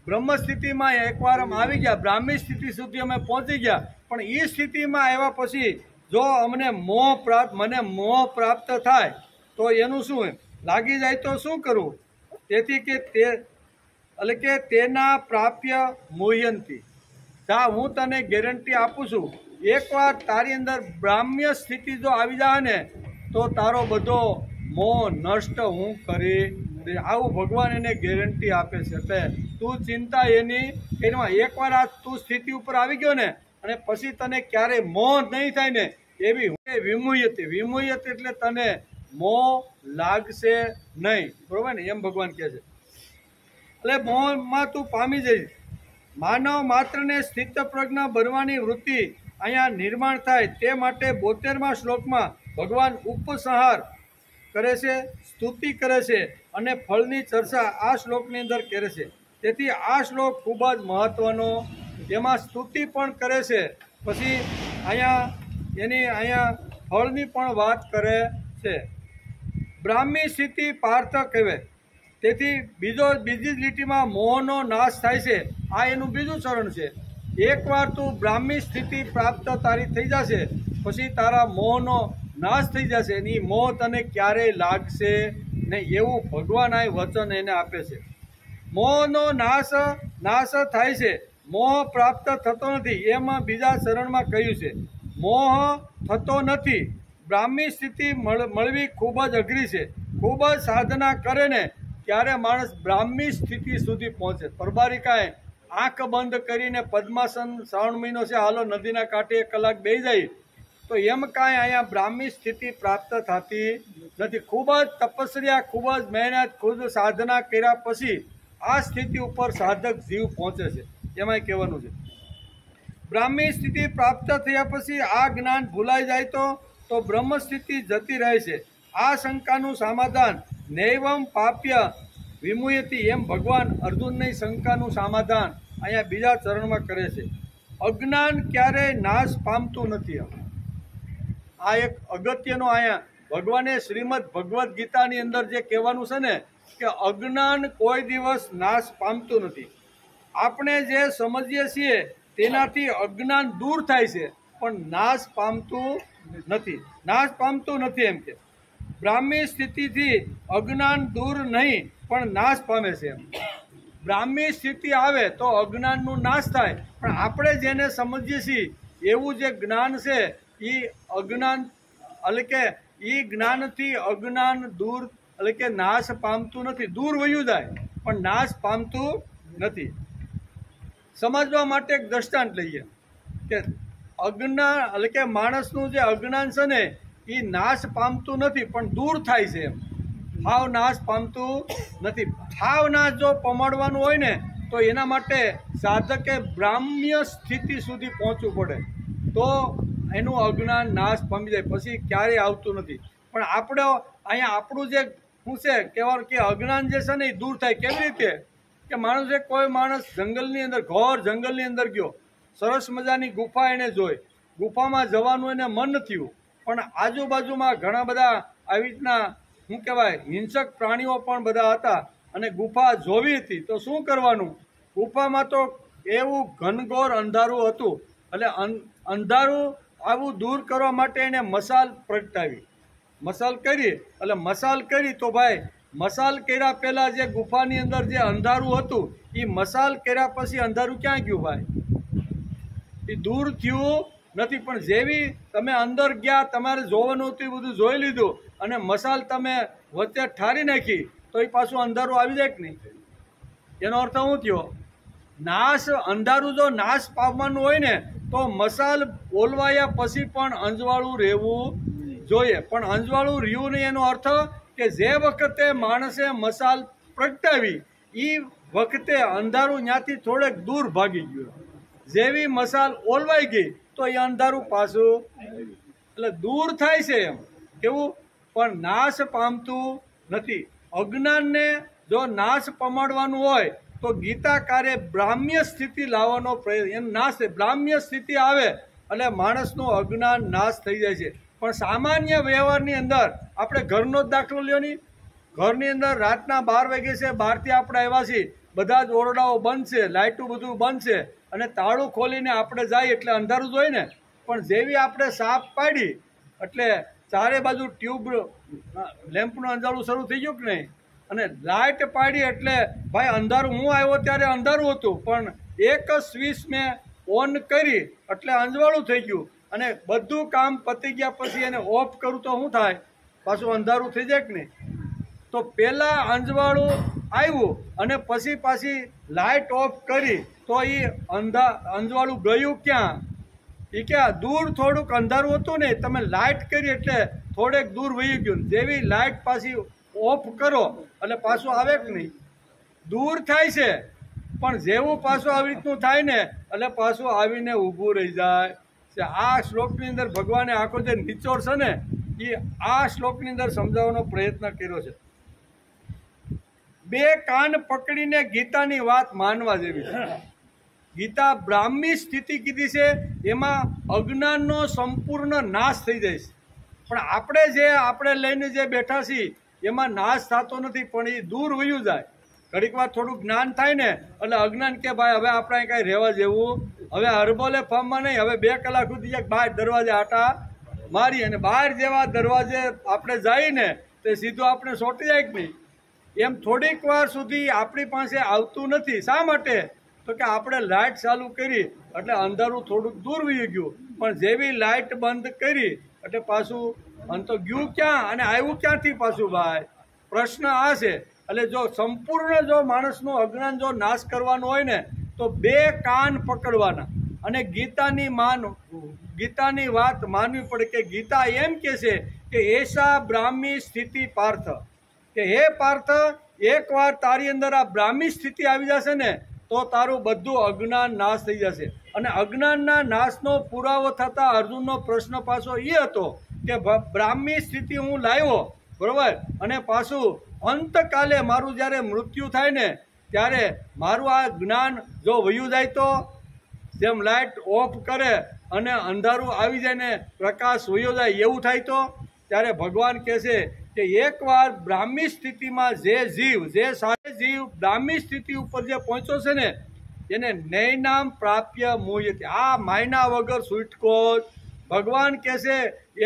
બ્રહ્મ સ્થિતિમાં એકવાર અમે આવી ગયા, બ્રાહ્મી સ્થિતિ સુધી અમે પહોંચી ગયા, પણ એ સ્થિતિમાં આવ્યા પછી જો મને મોહ પ્રાપ્ત થાય તો એનું શું લાગી જાય તો શું કરવું? તેથી કે તેના પ્રાપ્ય મોહ્યંતી. જા હું તને ગેરંટી આપું છું, એકવાર તારી અંદર બ્રાહ્મ્ય સ્થિતિ જો આવી જાય ને તો તારો બધો મોહ નષ્ટ હું કરી દઈશ. આવું ભગવાન એને ગેરંટી આપે છે. એટલે તું ચિંતા એમાં એકવાર આ તું સ્થિતિ ઉપર આવી ગયો ને અને પછી તને ક્યારેય મોહ નહીં થાય ને, એવી વિમુહ્યત એટલે તને મોહ લાગશે નહીં. બરોબર ને? એમ ભગવાન કહે છે. એટલે મોહમાં તું પામી જઈશ. માનવ માત્રને સ્થિત પ્રજ્ઞા બનવાની વૃત્તિ અહીંયા નિર્માણ થાય તે માટે 72મા શ્લોકમાં ભગવાન ઉપસંહાર કરે છે, સ્તુતિ કરે છે અને ફળની ચર્ચા આ શ્લોકની અંદર કરે છે. તેથી આ શ્લોક ખૂબ જ મહત્વનો, એમાં સ્તુતિ પણ કરે છે, પછી અહીંયા ફળની પણ વાત કરે છે. બ્રાહ્મી સ્થિતિ પાર્થ કહેવાય. તેથી બીજી જ લીટીમાં મોહનો નાશ થાય છે. આ એનું બીજું ચરણ છે. એકવાર તું બ્રાહ્મી સ્થિતિ પ્રાપ્ત તારી થઈ જશે પછી તારા મોહનો નાશ થઈ જશે અને એ મોહ તને ક્યારેય લાગશે નહીં, એવું ભગવાન આ વચન એને આપે છે. મોહનો નાશ થાય છે, મોહ પ્રાપ્ત થતો નથી. એમાં બીજા ચરણમાં કહ્યું છે મોહ થતો નથી. બ્રાહ્મી સ્થિતિ મળવી ખૂબ જ અઘરી છે. ખૂબ જ સાધના કરે ને ત્યારે માણસ બ્રાહ્મી સ્થિતિ સુધી પહોંચે. પરબારિકાએ આંખ બંધ કરીને પદ્માસન, શ્રાવણ મહિનો છે, હાલો નદીના કાંઠે 1 કલાક બેસી જાય તો એમ કાંઈ અહીંયા બ્રાહ્મી સ્થિતિ પ્રાપ્ત થતી નથી. ખૂબ જ તપસ્યા, ખૂબ જ મહેનત, ખૂબ સાધના કર્યા પછી આ સ્થિતિ ઉપર સાધક જીવ પહોંચે છે. એમાંય કહેવાનું છે બ્રાહ્મી સ્થિતિ પ્રાપ્ત થયા પછી આ જ્ઞાન ભૂલાઈ જાય તો બ્રહ્મ સ્થિતિ જતી રહે છે. આ શંકાનું સમાધાન નૈવમ પાપ્ય વિમુયતિ, એમ ભગવાન અર્જુનની શંકાનું સમાધાન અહીંયા બીજા ચરણમાં કરે છે. અજ્ઞાન ક્યારેય નાશ પામતું નથી. આ એક અગત્યનો અહીંયા ભગવાને શ્રીમદ ભગવદ્ ગીતાની અંદર જે કહેવાનું છે ને કે અજ્ઞાન કોઈ દિવસ નાશ પામતું નથી. આપણે જે સમજીએ છીએ તેનાથી અજ્ઞાન દૂર થાય છે પણ નાશ પામતું નથી. એમ કે બ્રાહ્મી સ્થિતિથી અજ્ઞાન દૂર નહીં પણ નાશ પામે છે. બ્રાહ્મી સ્થિતિ આવે તો અજ્ઞાનનું નાશ થાય, પણ આપણે જેને સમજીએ છીએ એવું જે જ્ઞાન છે એ અજ્ઞાન એટલે કે એ જ્ઞાનથી અજ્ઞાન દૂર એટલે કે નાશ પામતું નથી. દૂર વયું જાય પણ નાશ પામતું નથી. સમજવા માટે એક દ્રષ્ટાંત લઈએ કે અજ્ઞાન એટલે કે માણસનું જે અજ્ઞાન છે ને એ નાશ પામતું નથી પણ દૂર થાય છે. એમ હાવ નાશ પામતું નથી. હાવ નાશ જો પમાડવાનું હોય ને તો એના માટે સાધકે બ્રાહ્મ્ય સ્થિતિ સુધી પહોંચવું પડે તો એનું અજ્ઞાન નાશ પામી જાય, પછી ક્યારેય આવતું નથી. પણ આપણે અહીંયા આપણું જે શું છે કહેવાનું કે અજ્ઞાન જે છે ને એ દૂર થાય. કેવી રીતે? કે કોઈ માણસ જંગલની અંદર, ઘોર જંગલની અંદર ગયો, સરસ મજાની ગુફા એને જોઈ, ગુફામાં જવાનું એને મન થયું, પણ આજુબાજુમાં ઘણા બધા આવી રીતના શું કહેવાય હિંસક પ્રાણીઓ પણ બધા હતા અને ગુફા જોવી હતી. તો શું કરવાનું? ગુફામાં તો એવું ઘનઘોર અંધારું હતું. એટલે અંધારું આવું દૂર કરવા માટે એને મસાલ પ્રગટાવી, મસાલ કરી તો ભાઈ મસાલ કર્યા પહેલાં જે ગુફાની અંદર જે અંધારું હતું એ મસાલ કર્યા પછી અંધારું ક્યાં ગયું ભાઈ? એ દૂર થયું નથી. પણ જેવી તમે અંદર ગયા, તમારે જોવાનું હતું એ બધું જોઈ લીધું અને મસાલ તમે વચ્ચે ઠારી નાખી તો એ પાછું અંધારું આવી જાય કે નહીં? એનો અર્થ શું થયો? અંધારું જો નાશ પામવાનું હોય ને તો મસાલ ઓલવાયા પછી પણ અંજવાળું રહેવું જોઈએ. પણ અંજવાળું રહ્યું નહીં એનો અર્થ કે જે વખતે માણસે મસાલ પ્રગટાવી એ વખતે અંધારું ત્યાંથી થોડેક દૂર ભાગી ગયું. જેવી મસાલ ઓલવાઈ ગઈ તો એ અંધારું પાછું એટલે દૂર થાય છે એમ કેવું, પણ નાશ પામતું નથી. અજ્ઞાનને જો નાશ પમાડવાનું હોય તો ગીતાકારે બ્રાહ્મ્ય સ્થિતિ લાવવાનો પ્રયત્ન, એમ નાશ બ્રાહ્મ્ય સ્થિતિ આવે એટલે માણસનું અજ્ઞાન નાશ થઈ જાય છે. પણ સામાન્ય વ્યવહારની અંદર આપણે ઘરનો જ દાખલો લ્યો નહીં, ઘરની અંદર રાતના 12 વાગે છે, બહારથી આપણે આવ્યા છીએ, બધા જ ઓરડાઓ બંધ છે, લાઇટું બધું બંધ છે, અને તાળું ખોલીને આપણે જાય એટલે અંધારું જ હોય ને. પણ જેવી આપણે સાપ પાડી એટલે ચારે બાજુ ટ્યુબ લેમ્પનું અંધારું શરૂ થઈ ગયું કે નહીં, અને લાઇટ પાડી એટલે ભાઈ અંધારું, હું આવ્યો ત્યારે અંધારું હતું, પણ એક જ સ્વિચ મેં ઓન કરી એટલે અંજવાળું થઈ ગયું, અને બધું કામ પતી ગયા પછી એને ઓફ કરું તો શું થાય, પાછું અંધારું થઈ જાય કે નહીં. તો પહેલાં અંજવાળું આવ્યું અને પછી પાછી લાઇટ ઓફ કરી તો એ અંજવાળું ગયું ક્યાં, એ ક્યાં દૂર થોડુંક અંધારું હતું ને, તમે લાઇટ કરી એટલે થોડેક દૂર વહી ગયું. જેવી લાઇટ પાછી ઓફ કરો એટલે પાછું આવે કે નહીં, દૂર થાય છે, પણ જેવું પાછું આવી રીતનું થાય ને એટલે પાછું આવીને ઊભું રહી જાય છે. આ શ્લોકની અંદર ભગવાને આખો જે નિચોડ છે ને એ આ શ્લોકની અંદર સમજાવવાનો પ્રયત્ન કર્યો છે. બે કાન પકડીને ગીતાની વાત માનવા જેવી છે. ગીતા બ્રાહ્મી સ્થિતિ કીધી છે, એમાં અજ્ઞાનનો સંપૂર્ણ નાશ થઈ જાય છે. પણ આપણે લઈને જે બેઠા છીએ એમાં નાશ થતો નથી, પણ એ દૂર વયું જાય. ઘડીક વાર થોડું જ્ઞાન થાય ને એટલે અજ્ઞાન કે ભાઈ હવે આપણે કાંઈ રહેવા જેવું, હવે હરબોલે ફાર્મમાં નહીં, હવે 2 કલાક સુધી બહાર દરવાજે આટા મારી, અને બહાર જેવા દરવાજે આપણે જઈને તે સીધું આપણે સોટી જાય કે નહીં. એમ થોડીક વાર સુધી આપણી પાસે આવતું નથી. શા માટે? તો કે આપણે લાઇટ ચાલુ કરી એટલે અંધારું થોડુંક દૂર વહી ગયું, પણ જેવી લાઇટ બંધ કરી એટલે પાછું અંત ગયું ક્યાં અને આવ્યું ક્યાંથી પાછું ભાઈ? પ્રશ્ન આ છે. એટલે જો સંપૂર્ણ જો માણસનું અજ્ઞાન જો નાશ કરવાનો હોય ને તો 2 કાન પકડવાના અને ગીતાની વાત માનવી પડે. કે ગીતા એમ કે છે કે એસા બ્રાહ્મી સ્થિતિ પાર્થ, કે હે પાર્થ, એકવાર તારી અંદર આ બ્રાહ્મી સ્થિતિ આવી જશે ને તો તારું બધું અજ્ઞાન નાશ થઈ જશે. અને અજ્ઞાનના નાશનો પુરાવો થતા અર્જુનનો પ્રશ્ન પાછો એ હતો કે બ્રાહ્મી સ્થિતિ હું લાવ્યો, બરોબર, અને પાછું અંતકાલે મારું જ્યારે મૃત્યુ થાય ને ત્યારે મારું આ જ્ઞાન જો વયું જાય તો, જેમ લાઇટ ઓફ કરે અને અંધારું આવી જાય ને પ્રકાશ વયો જાય એવું થાય તો, ત્યારે ભગવાન કહે છે કે એકવાર બ્રાહ્મી સ્થિતિમાં જે જીવ બ્રાહ્મી સ્થિતિ ઉપર જે પહોંચ્યો છે ને એને નૈનામ પ્રાપ્ય મોહયતિ, આ માયના વગર છૂટકો. ભગવાન કહે છે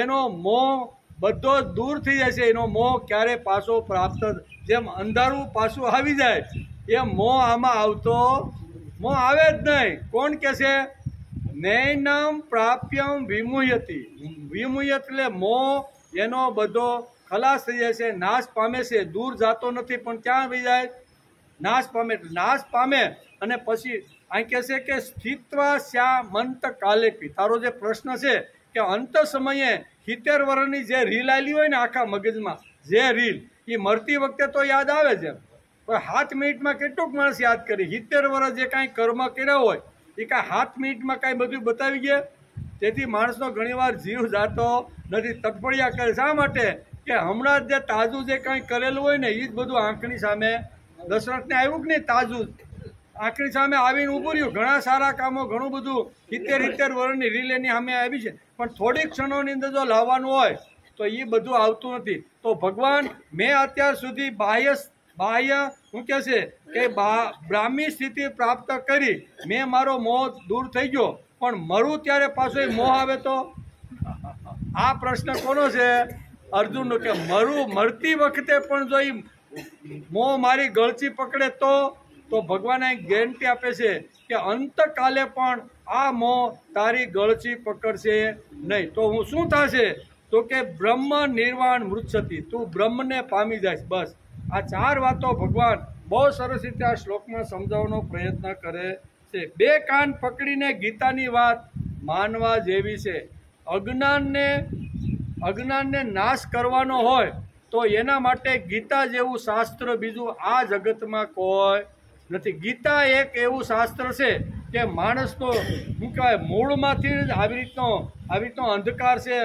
એનો મોહ બધો જ દૂર થઈ જાય છે, એનો મોહ ક્યારે પાછો પ્રાપ્ત, જેમ અંધારું પાછું આવી જાય એમ મોહ આમાં આવતો, મોહ આવે જ નહીં. કોણ કહે છે? નૈનામ પ્રાપ્યમ વિમુહ્યતિ, વિમુહ્યત એટલે મોહ એનો બધો ખલાસ થઈ જાય છે, નાશ પામે છે, દૂર જતો નથી, પણ ક્યાં આવી જાય? નાશ પામે. નાશ પામે અને પછી અહીં કહે છે કે સ્થિત્વા શ્યા મંત કાલેપી. તારો જે પ્રશ્ન છે કે અંત સમયે 70 વર્ષની જે રીલ આવેલી હોય ને આખા મગજમાં, જે રીલ એ મરતી વખતે તો યાદ આવે છે, પણ 7 મિનિટમાં કેટલુંક માણસ યાદ કરી? 70 વર્ષ જે કાંઈ કર્મ કર્યા હોય એ કાંઈ 7 મિનિટમાં કાંઈ બધું બતાવી ગયા? તેથી માણસનો ઘણીવાર જીવ જાતો નથી, તડફડિયા કરે. શા માટે? કે હમણાં જ જે તાજું જે કાંઈ કરેલું હોય ને એ જ બધું આંખની સામે, દશરથને આવ્યું કે નહીં, તાજું આંખની સામે આવીને ઊભું રહ્યું. ઘણા સારા કામો, ઘણું બધું 70 વર્ષની રીલ એની સામે આવી છે, પણ થોડીક ક્ષણોની અંદર જો લાવવાનું હોય તો એ બધું આવતું નથી. તો ભગવાન મેં અત્યાર સુધી બાહ્ય શું કહે છે કે બ્રાહ્મી સ્થિતિ પ્રાપ્ત કરી, મેં મારો મોહ દૂર થઈ ગયો, પણ મરું ત્યારે પાછો મોહ આવે તો? આ પ્રશ્ન કોનો છે? અર્જુનનો. કે મરતી વખતે પણ જો એ મોહ મારી ગળચી પકડે તો ભગવાન એક ગેરંટી આપે છે કે અંતકાલે પણ આ મોહ તારી ગળચી પકડશે નહીં. તો હું શું થશે? તો કે બ્રહ્મ નિર્વાણ મૃચ્છતિ, તું બ્રહ્મને પામી જાય. બસ આ 4 વાતો ભગવાન બહુ સરસ રીતે આ શ્લોકમાં સમજાવવાનો પ્રયત્ન કરે છે. 2 કાન પકડીને ગીતાની વાત માનવા જેવી છે. અજ્ઞાનને નાશ કરવાનો હોય તો એના માટે ગીતા જેવું શાસ્ત્ર બીજું આ જગતમાં કોઈ નથી. ગીતા એક એવું શાસ્ત્ર છે કે માણસનો શું કહેવાય મૂળમાંથી જ આવી રીતનો અંધકાર છે,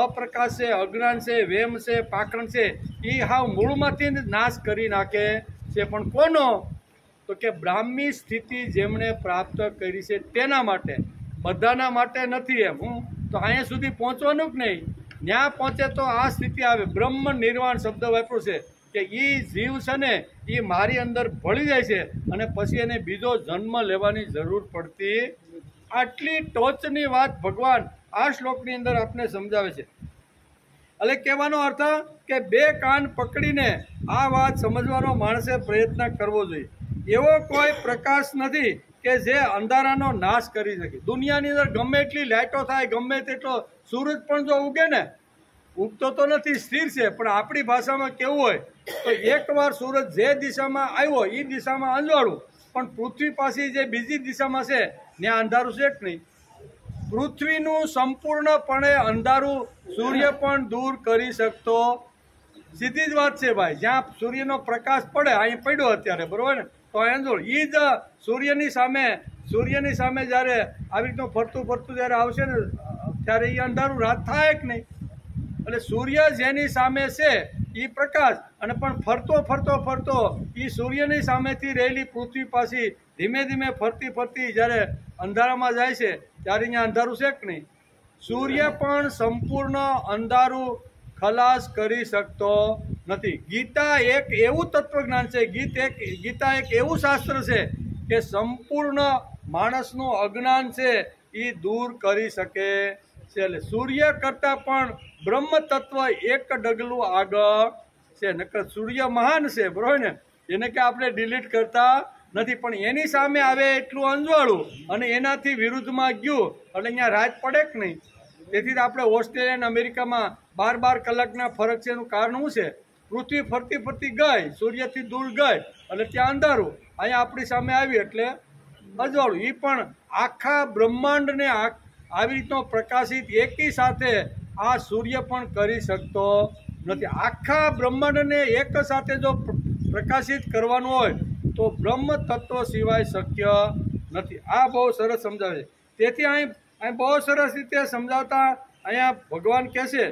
અપ્રકાશ છે, અજ્ઞાન છે, વેમ છે, પાખંડ છે, એ હાવ મૂળમાંથી જ નાશ કરી નાખે છે. પણ કોનો? તો કે બ્રાહ્મી સ્થિતિ જેમણે પ્રાપ્ત કરી છે તેના માટે, બધાના માટે નથી. એમ તો અહીંયા સુધી પહોંચવાનું જ નહીં. ત્યાં પહોંચે તો આ સ્થિતિ આવે. બ્રહ્મ નિર્વાણ શબ્દ વાપર્યો છે કે એ જીવ છે ને એ મારી અંદર ભળી જાય છે અને પછી એને બીજો જન્મ લેવાની જરૂર પડતી. આટલી ટોચની વાત ભગવાન આ શ્લોકની અંદર આપને સમજાવે છે. એટલે કહેવાનો અર્થ કે બે કાન પકડીને આ વાત સમજવાનો માણસે પ્રયત્ન કરવો જોઈએ. એવો કોઈ પ્રકાશ નથી કે જે અંધારાનો નાશ કરી શકે. દુનિયાની અંદર ગમે એટલી લાઇટો થાય, ગમે તેટલો સૂરજ પણ જો ઉગે ને, ઉગતો તો નથી, સ્થિર છે, પણ આપણી ભાષામાં કેવું હોય તો એકવાર સૂરજ જે દિશામાં આવ્યો એ દિશામાં અંજવાળું, પણ પૃથ્વી પાસે જે બીજી દિશામાં છે ત્યાં અંધારું છે કે નહીં? પૃથ્વીનું સંપૂર્ણપણે અંધારું સૂર્ય પણ દૂર કરી શકતો. સીધી જ વાત છે ભાઈ. જ્યાં સૂર્યનો પ્રકાશ પડે, અહીં પડ્યો અત્યારે, બરોબર ને, તો અંજોળ એ જ સૂર્યની સામે જ્યારે આવી રીતનું ફરતું જ્યારે આવશે ને ત્યારે એ અંધારું રાત થાય કે નહીં? એટલે સૂર્ય જેની સામે છે એ પ્રકાશ, અને પણ ફરતો એ સૂર્યની સામેથી રહેલી પૃથ્વી પાસે ધીમે ધીમે ફરતી જ્યારે અંધારામાં જાય છે ત્યારે અહીંયા અંધારું છે કે નહીં? સૂર્ય પણ સંપૂર્ણ અંધારું ખલાસ કરી શકતો નથી. ગીતા એક એવું તત્વજ્ઞાન છે, ગીતા એક એવું શાસ્ત્ર છે કે સંપૂર્ણ માણસનું અજ્ઞાન છે એ દૂર કરી શકે છે. એટલે સૂર્ય કરતાં પણ બ્રહ્મ તત્વ એક ડગલું આગળ છે. નકર સૂર્ય મહાન છે, બરોબર ને, એને કે આપણે ડિલીટ કરતા નથી, પણ એની સામે આવે એટલું અંજવાળું અને એનાથી વિરુદ્ધમાં ગયું એટલે અહીંયા રાત પડે કે નહીં? તેથી જ આપણે ઓસ્ટ્રેલિયા અને અમેરિકામાં 12 કલાકના ફરક છે. એનું કારણ શું છે? પૃથ્વી ફરતી ગઈ, સૂર્યથી દૂર ગઈ એટલે ત્યાં અંધારું, અહીંયા આપણી સામે આવી એટલે અજવાળું. એ પણ આખા બ્રહ્માંડને આવી રીતનો પ્રકાશિત એકી સાથે આ સૂર્ય પણ કરી શકતો નથી. આખા બ્રહ્માંડને એક સાથે જો પ્રકાશિત કરવાનું હોય તો બ્રહ્મ તત્વ સિવાય શક્ય નથી. આ બહુ સરસ સમજાવે છે. તેથી અહીં બહુ સરસ રીતે સમજાવતા અહીંયા ભગવાન કહે છે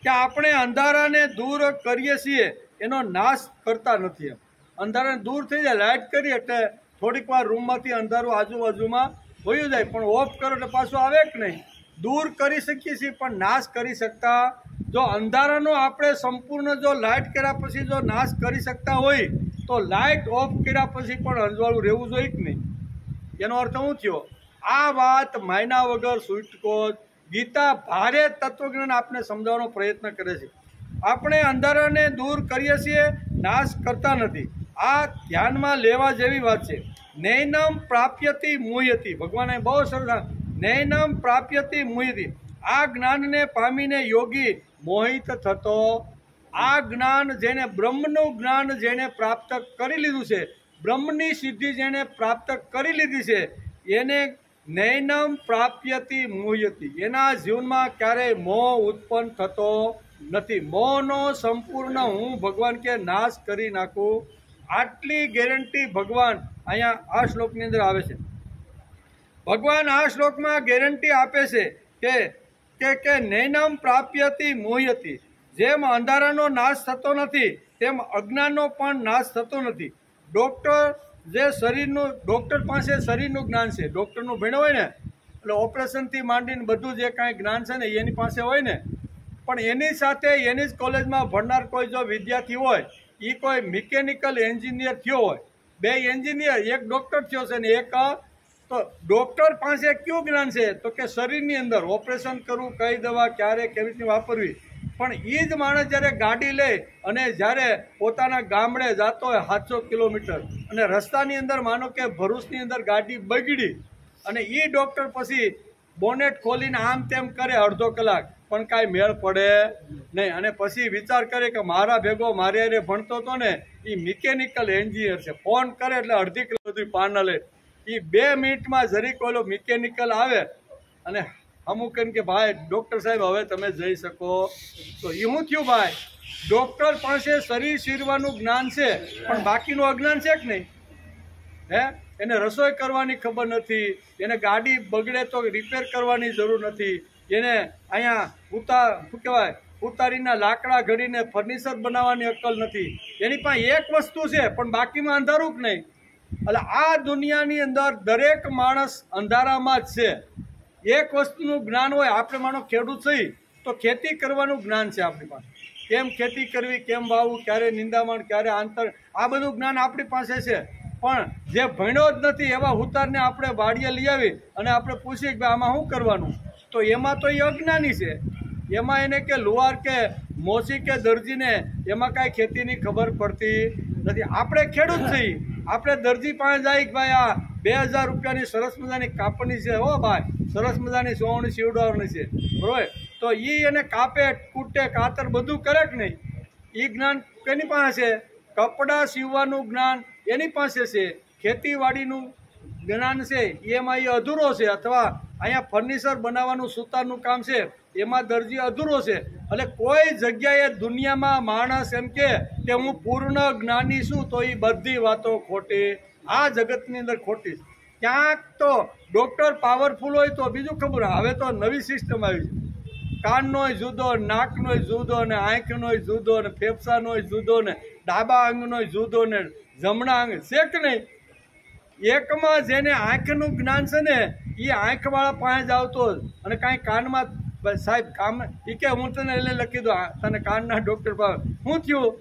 કે આપણે અંધારાને દૂર કરીએ છીએ, એનો નાશ કરતા નથી. એમ અંધારાને દૂર થઈ જાય, લાઇટ કરીએ એટલે થોડીક વાર રૂમમાંથી અંધારું આજુબાજુમાં વયું જાય, પણ ઓફ કરો એટલે પાછું આવે કે નહીં? દૂર કરી શકીએ છીએ પણ નાશ કરી શકતા. જો અંધારાનો આપણે સંપૂર્ણ જો લાઇટ કર્યા પછી જો નાશ કરી શકતા હોય તો લાઇટ ઓફ કર્યા પછી પણ અંજવાળું રહેવું જોઈએ કે નહીં? એનો અર્થ શું થયો? આ વાત માયના વગર છૂટકો. ગીતા ભારે તત્વજ્ઞાન આપને સમજાવવાનો પ્રયત્ન કરે છે. આપણે અંધારાને દૂર કરીએ છીએ, નાશ કરતા નથી. આ ધ્યાનમાં લેવા જેવી વાત છે. નૈનમ પ્રાપ્યતિ મુહ્યતિ. ભગવાને બહુ સરસ, નૈનમ પ્રાપ્યતિ મુહ્યતિ. આ જ્ઞાનને પામીને યોગી મોહિત થતો. આ જ્ઞાન જેને બ્રહ્મનું જ્ઞાન જેને પ્રાપ્ત કરી લીધું છે, બ્રહ્મની સિદ્ધિ જેને પ્રાપ્ત કરી લીધી છે, એને નૈનમ પ્રાપ્યતિ મુહ્યતિ. એના જીવનમાં ક્યારેય મોહ ઉત્પન્ન થતો નથી. મોહનો સંપૂર્ણ હું ભગવાન કે નાશ કરી નાખું. આટલી ગેરંટી ભગવાન અહીંયા આ શ્લોકની અંદર આવે છે. ભગવાન આ શ્લોકમાં ગેરંટી આપે છે કે નૈનમ પ્રાપ્યતિ મુહ્યતિ. જેમ અંધારાનો નાશ થતો નથી તેમ અજ્ઞાનનો પણ નાશ થતો નથી. ડૉક્ટર પાસે શરીરનું જ્ઞાન છે, ડૉક્ટરનું ભણ્યો હોય ને એટલે ઓપરેશનથી માંડીને બધું જે કાંઈ જ્ઞાન છે ને એની પાસે હોય ને, પણ એની સાથે એની જ કોલેજમાં ભણનાર કોઈ જો વિદ્યાર્થી હોય, એ કોઈ મિકેનિકલ એન્જિનિયર થયો હોય, બે એન્જિનિયર, એક ડૉક્ટર થયો છે ને એક, તો ડૉક્ટર પાસે કયું જ્ઞાન છે? તો કે શરીરની અંદર ઓપરેશન કરવું, કઈ દવા ક્યારે કેવી રીતે વાપરવી. પણ એ જ માણસ જ્યારે ગાડી લે અને જ્યારે પોતાના ગામડે જતો હોય 700 કિલોમીટર અને રસ્તાની અંદર માનો કે ભરૂચની અંદર ગાડી બગડી અને એ ડૉક્ટર પછી બોનેટ ખોલીને આમ તેમ કરે અડધો કલાક પણ કાંઈ મેળ પડે નહીં, અને પછી વિચાર કરે કે મારા ભેગો મારી હારે ભણતો હતો ને એ મિકેનિકલ એન્જિનિયર છે, ફોન કરે એટલે અડધી કિલોમીટર પાના લે, એ 2 મિનિટમાં જરીક ઓલો મિકેનિકલ આવે અને અમુક એમ કે ભાઈ ડૉક્ટર સાહેબ હવે તમે જઈ શકો. તો એ શું થયું ભાઈ? ડૉક્ટર પાસે શરીર શીરવાનું જ્ઞાન છે પણ બાકીનું અજ્ઞાન છે કે નહીં? હે એને રસોઈ કરવાની ખબર નથી, એને ગાડી બગડે તો રિપેર કરવાની જરૂર નથી, એને અહીંયા શું કહેવાય ઉતારીના લાકડા ઘડીને ફર્નિચર બનાવવાની અક્કલ નથી. એની પાસે એક વસ્તુ છે પણ બાકીમાં અંધારું જ નહીં. એટલે આ દુનિયાની અંદર દરેક માણસ અંધારામાં જ છે. એક વસ્તુનું જ્ઞાન હોય. આપણે માનો ખેડૂત થઈ તો ખેતી કરવાનું જ્ઞાન છે આપણી પાસે, કેમ ખેતી કરવી, કેમ વાવવું, ક્યારે નિંદામણ, ક્યારે આંતર, આ બધું જ્ઞાન આપણી પાસે છે. પણ જે ભણ્યો જ નથી એવા હુતારને આપણે વાડીએ લઈ આવી અને આપણે પૂછીએ કે આમાં શું કરવાનું, તો એમાં તો એ અજ્ઞાની છે. એમાં એને કે લુહાર કે મોચી કે દરજીને એમાં કાંઈ ખેતીની ખબર પડતી નથી. આપણે ખેડૂત છીએ, આપણે દરજી પાસે જાય કે ભાઈ આ 2000 રૂપિયાની સરસ મજાની કાપડની છે, હો ભાઈ સરસ મજાની સોવણી સીવડાવવાની છે, બરોબર, તો એ એને કાપે કૂટે કાતર બધું કરે કે નહીં. એ જ્ઞાન કેની પાસે છે? કપડાં સીવવાનું જ્ઞાન એની પાસે છે. ખેતીવાડીનું જ્ઞાન છે એમાં એ અધૂરો છે. અથવા અહીંયા ફર્નિચર બનાવવાનું સુતારનું કામ છે એમાં દરજી અધૂરો છે. એટલે કોઈ જગ્યાએ દુનિયામાં માણસ એમ કે હું પૂર્ણ જ્ઞાની છું તો એ બધી વાતો ખોટી, આ જગતની અંદર ખોટી. ક્યાંક તો ડૉક્ટર પાવરફુલ હોય તો બીજું ખબર. હવે તો નવી સિસ્ટમ આવી છે, કાનનોય જુદો, નાકનોય જુદો, ને આંખનોય જુદો, ને ફેફસાનોય જુદો, ને ડાબા અંગનોય જુદો, ને જમણા અંગ છે કે નહીં. એકમાં જેને આંખનું જ્ઞાન છે ને એ આંખવાળા પાસે જ આવતો અને કાંઈ કાનમાં સાહેબ કામ એ કે હું તને એટલે લખી દઉં તને કાનના ડૉક્ટર પાસે. શું થયું?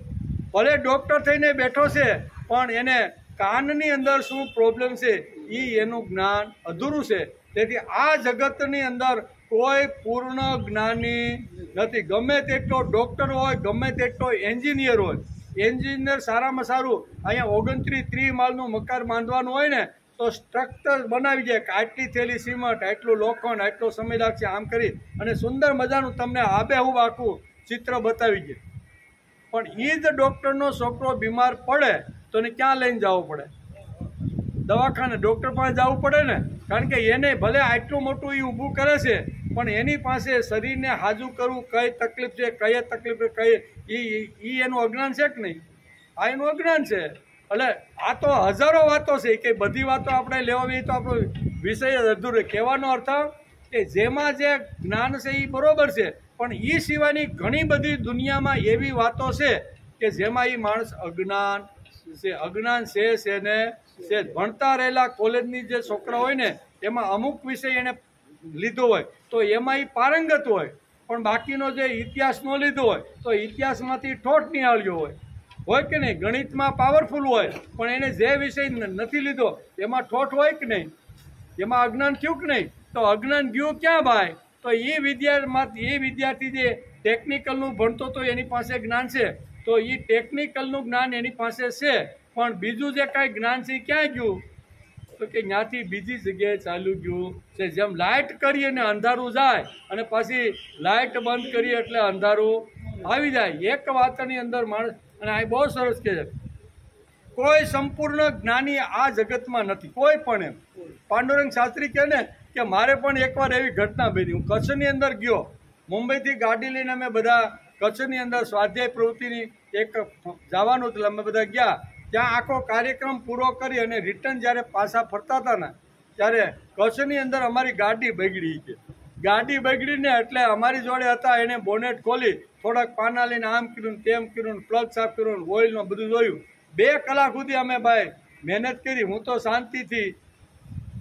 ભલે ડૉક્ટર થઈને બેઠો છે પણ એને કાનની અંદર શું પ્રોબ્લેમ છે એ એનું જ્ઞાન અધૂરું છે. તેથી આ જગતની અંદર કોઈ પૂર્ણ જ્ઞાની નથી. ગમે તેટલો ડૉક્ટર હોય, ગમે તેટલો એન્જિનિયર હોય, એન્જિનિયર સારામાં સારું અહીંયા 29-30 માળનું મકાન બાંધવાનું હોય ને તો સ્ટ્રક્ચર બનાવી જાય કે આટલી થેલી સિમેન્ટ, આટલું લોખંડ, આટલો સમય લાગશે, આમ કરી અને સુંદર મજાનું તમને આબેહૂબ આખું ચિત્ર બતાવી દે. પણ એ જ ડૉક્ટરનો છોકરો બીમાર પડે તો એને ક્યાં લઈને જવો પડે? દવાખાને, ડૉક્ટર પાસે જવું પડે ને. કારણ કે એને ભલે આટલું મોટું એ ઊભું કરે છે પણ એની પાસે શરીરને હાજુ કરવું, કઈ તકલીફ છે, કઈ તકલીફ છે, કઈ એનું અજ્ઞાન છે કે નહીં? આ એનું અજ્ઞાન છે. એટલે આ તો હજારો વાતો છે કે બધી વાતો આપણે લેવા તો આપણો વિષય જ અધૂરો. કહેવાનો અર્થ કે જેમાં જે જ્ઞાન છે એ બરોબર છે પણ એ સિવાયની ઘણી બધી દુનિયામાં એવી વાતો છે કે જેમાં એ માણસ અજ્ઞાન છે. અજ્ઞાન છે ને છે. ભણતા રહેલા કોલેજની જે છોકરા હોય ને એમાં અમુક વિષય એને લીધો હોય તો એમાં એ પારંગત હોય, પણ બાકીનો જે ઇતિહાસ ન લીધો હોય તો ઇતિહાસમાંથી ઠોઠ નિહાળ્યો હોય કે નહીં. ગણિતમાં પાવરફુલ હોય પણ એને જે વિષય નથી લીધો એમાં ઠોઠ હોય કે નહીં, એમાં અજ્ઞાન થયું કે નહીં. તો અજ્ઞાન ગયું ક્યાં ભાઈ? તો એ વિદ્યાર્થી જે ટેકનિકલનું ભણતો તો એની પાસે જ્ઞાન છે તો એ ટેકનિકલનું જ્ઞાન એની પાસે છે પણ બીજું જે કાંઈ જ્ઞાન છે એ ક્યાં ગયું? તો કે ત્યાંથી બીજી જગ્યાએ ચાલ્યું ગયું છે. જેમ લાઇટ કરીએ ને અંધારું જાય અને પછી લાઇટ બંધ કરીએ એટલે અંધારું આવી જાય. એક વાતની અંદર માણસ, અને આ બહુ સરસ કહે છે, કોઈ સંપૂર્ણ જ્ઞાની આ જગતમાં નથી કોઈ પણ. એમ પાંડુરંગ શાસ્ત્રી કહે ને કે મારે પણ એકવાર એવી ઘટના બની. હું કચ્છની અંદર ગયો, મુંબઈથી ગાડી લઈને અમે બધા કચ્છની અંદર સ્વાધ્યાય પ્રવૃત્તિની એક જવાનું હતું, અમે બધા ગયા. ત્યાં આખો કાર્યક્રમ પૂરો કરી અને રિટર્ન જ્યારે પાછા ફરતા હતા ને ત્યારે કચ્છની અંદર અમારી ગાડી બગડી છે. ગાડી બગડીને એટલે અમારી જોડે હતા એને બોનેટ ખોલી થોડાક પાના લઈને આમ કર્યું, તેમ કર્યું, પ્લગ સાફ કર્યું, ઓઇલમાં બધું જોયું. 2 કલાક સુધી અમે ભાઈ મહેનત કરી. હું તો શાંતિથી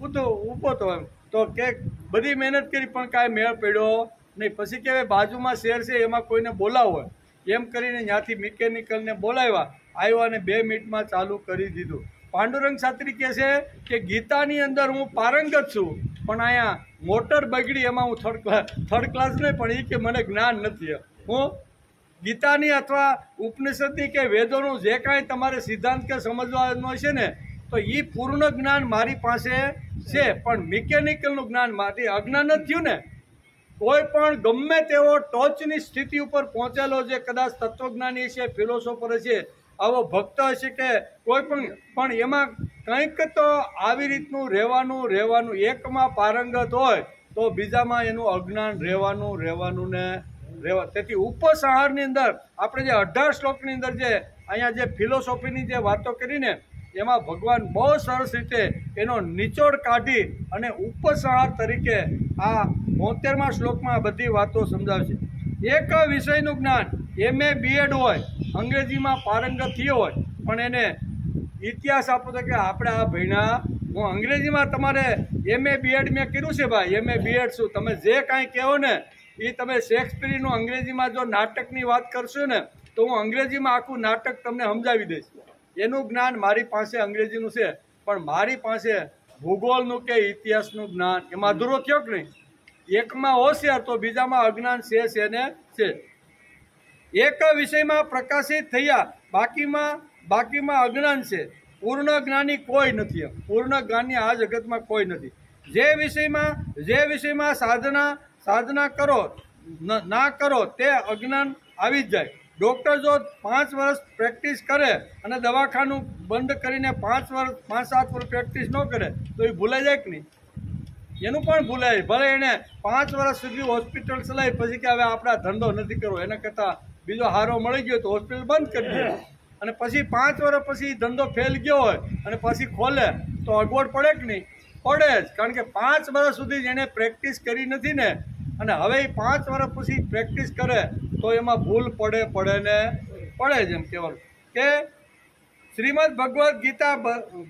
ઊભો હતો એમ તો કે બધી મહેનત કરી પણ કાંઈ મેળ પડ્યો નહીં. પછી કે બાજુમાં શહેર છે એમાં કોઈને બોલાવો એમ કરીને ત્યાંથી મિકેનિકલને બોલાવ્યા, આવ્યા અને 2 મિનિટમાં ચાલુ કરી દીધું. પાંડુરંગ શાસ્ત્રી કહે છે કે ગીતાની અંદર હું પારંગત છું પણ અહીંયા મોટર બગડી એમાં હું થર્ડ ક્લાસ નહીં, પણ એ કે મને જ્ઞાન નથી. હું ગીતાની અથવા ઉપનિષદની કે વેદોનું જે કાંઈ તમારે સિદ્ધાંત કે સમજવાનો છે ને તો એ પૂર્ણ જ્ઞાન મારી પાસે છે પણ મિકેનિકલનું જ્ઞાન મારી અજ્ઞાન જ થયું ને. કોઈ પણ ગમે તેવો ટોચની સ્થિતિ ઉપર પહોંચેલો જે કદાચ તત્વજ્ઞાની છે, ફિલોસોફર છે, આવો ભક્ત હશે કે કોઈ પણ એમાં કંઈક તો આવી રીતનું રહેવાનું એકમાં પારંગત હોય તો બીજામાં એનું અજ્ઞાન રહેવાનું ને રહેવા. તેથી ઉપસંહારની અંદર આપણે જે 18 શ્લોકની અંદર જે અહીંયા જે ફિલોસોફીની જે વાતો કરીને એમાં ભગવાન બહુ સરસ રીતે એનો નિચોડ કાઢી અને ઉપસંહાર તરીકે આ 72મા શ્લોકમાં બધી વાતો સમજાવે છે. એક વિષયનું જ્ઞાન MA BEd હોય, અંગ્રેજીમાં પારંગત થયો હોય, પણ એને ઇતિહાસ આપો તો કે આપણે આ ભણ્યા, હું અંગ્રેજીમાં તમારે MA BEd મેં કર્યું છે ભાઈ, MA BEd શું, તમે જે કાંઈ કહો ને એ તમે શેક્સપિયરનું અંગ્રેજીમાં જો નાટકની વાત કરશો ને તો હું અંગ્રેજીમાં આખું નાટક તમને સમજાવી દઈશ. એનું જ્ઞાન મારી પાસે અંગ્રેજીનું છે, પણ મારી પાસે ભૂગોળનું કે ઇતિહાસનું જ્ઞાન એમાં અધૂરો થયો કે નહીં. એકમાં હોશિયાર તો બીજામાં અજ્ઞાન છે ને છે. એક વિષયમાં પ્રકાશિત થયા, બાકીમાં અજ્ઞાન છે. પૂર્ણ જ્ઞાની કોઈ નથી. પૂર્ણ જ્ઞાની આ જગતમાં કોઈ નથી. જે વિષયમાં સાધના કરો ના કરો તે અજ્ઞાન આવી જ જાય. ડૉક્ટર જો 5 વર્ષ પ્રેક્ટિસ કરે અને દવાખાનું બંધ કરીને 5-7 વર્ષ પ્રેક્ટિસ ન કરે તો એ ભૂલાઈ જાય કે નહીં? એનું પણ ભૂલાય. ભલે એને 5 વર્ષ સુધી હોસ્પિટલ ચલાવી પછી કે હવે આપણે ધંધો નથી કરવો, એના કરતાં બીજો હારો મળી ગયો તો હોસ્પિટલ બંધ કરી દે, અને પછી 5 વર્ષ પછી ધંધો ફેલ ગયો હોય અને પછી ખોલે તો અગવડ પડે કે નહીં? પડે જ. કારણ કે 5 વર્ષ સુધી જેણે પ્રેક્ટિસ કરી નથી ને, અને હવે એ 5 વર્ષ પછી પ્રેક્ટિસ કરે તો એમાં ભૂલ પડે જ. એમ કહેવાનું કે શ્રીમદ ભગવદ્ ગીતા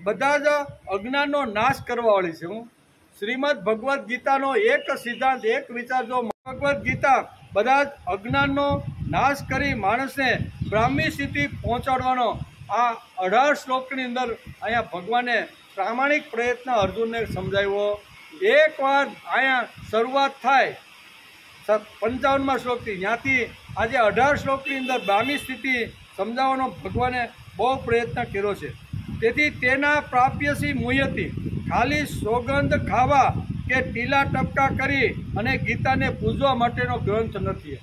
બધા જ અજ્ઞાનનો નાશ કરવાવાળી છે. હું શ્રીમદ ભગવદ્ ગીતાનો એક સિદ્ધાંત, એક વિચાર, જો ભગવદ્ ગીતા બધા જ અજ્ઞાનનો નાશ કરી માણસને બ્રાહ્મી સ્થિતિ પહોંચાડવાનો આ 18 શ્લોકની અંદર અહીંયા ભગવાને પ્રામાણિક પ્રયત્ન અર્જુનને સમજાવ્યો. એકવાર અહીંયા શરૂઆત થાય 55મા શ્લોકથી, ત્યાંથી આજે 18 શ્લોકની અંદર બ્રાહ્મી સ્થિતિ સમજાવવાનો ભગવાને બહુ પ્રયત્ન કર્યો છે. તેથી તેના પ્રાપ્યસી મુહ્યતી, ખાલી સોગંદ ખાવા કે ટીલા ટપકા કરી અને ગીતાને પૂજવા માટેનો ગ્રંથ નથી.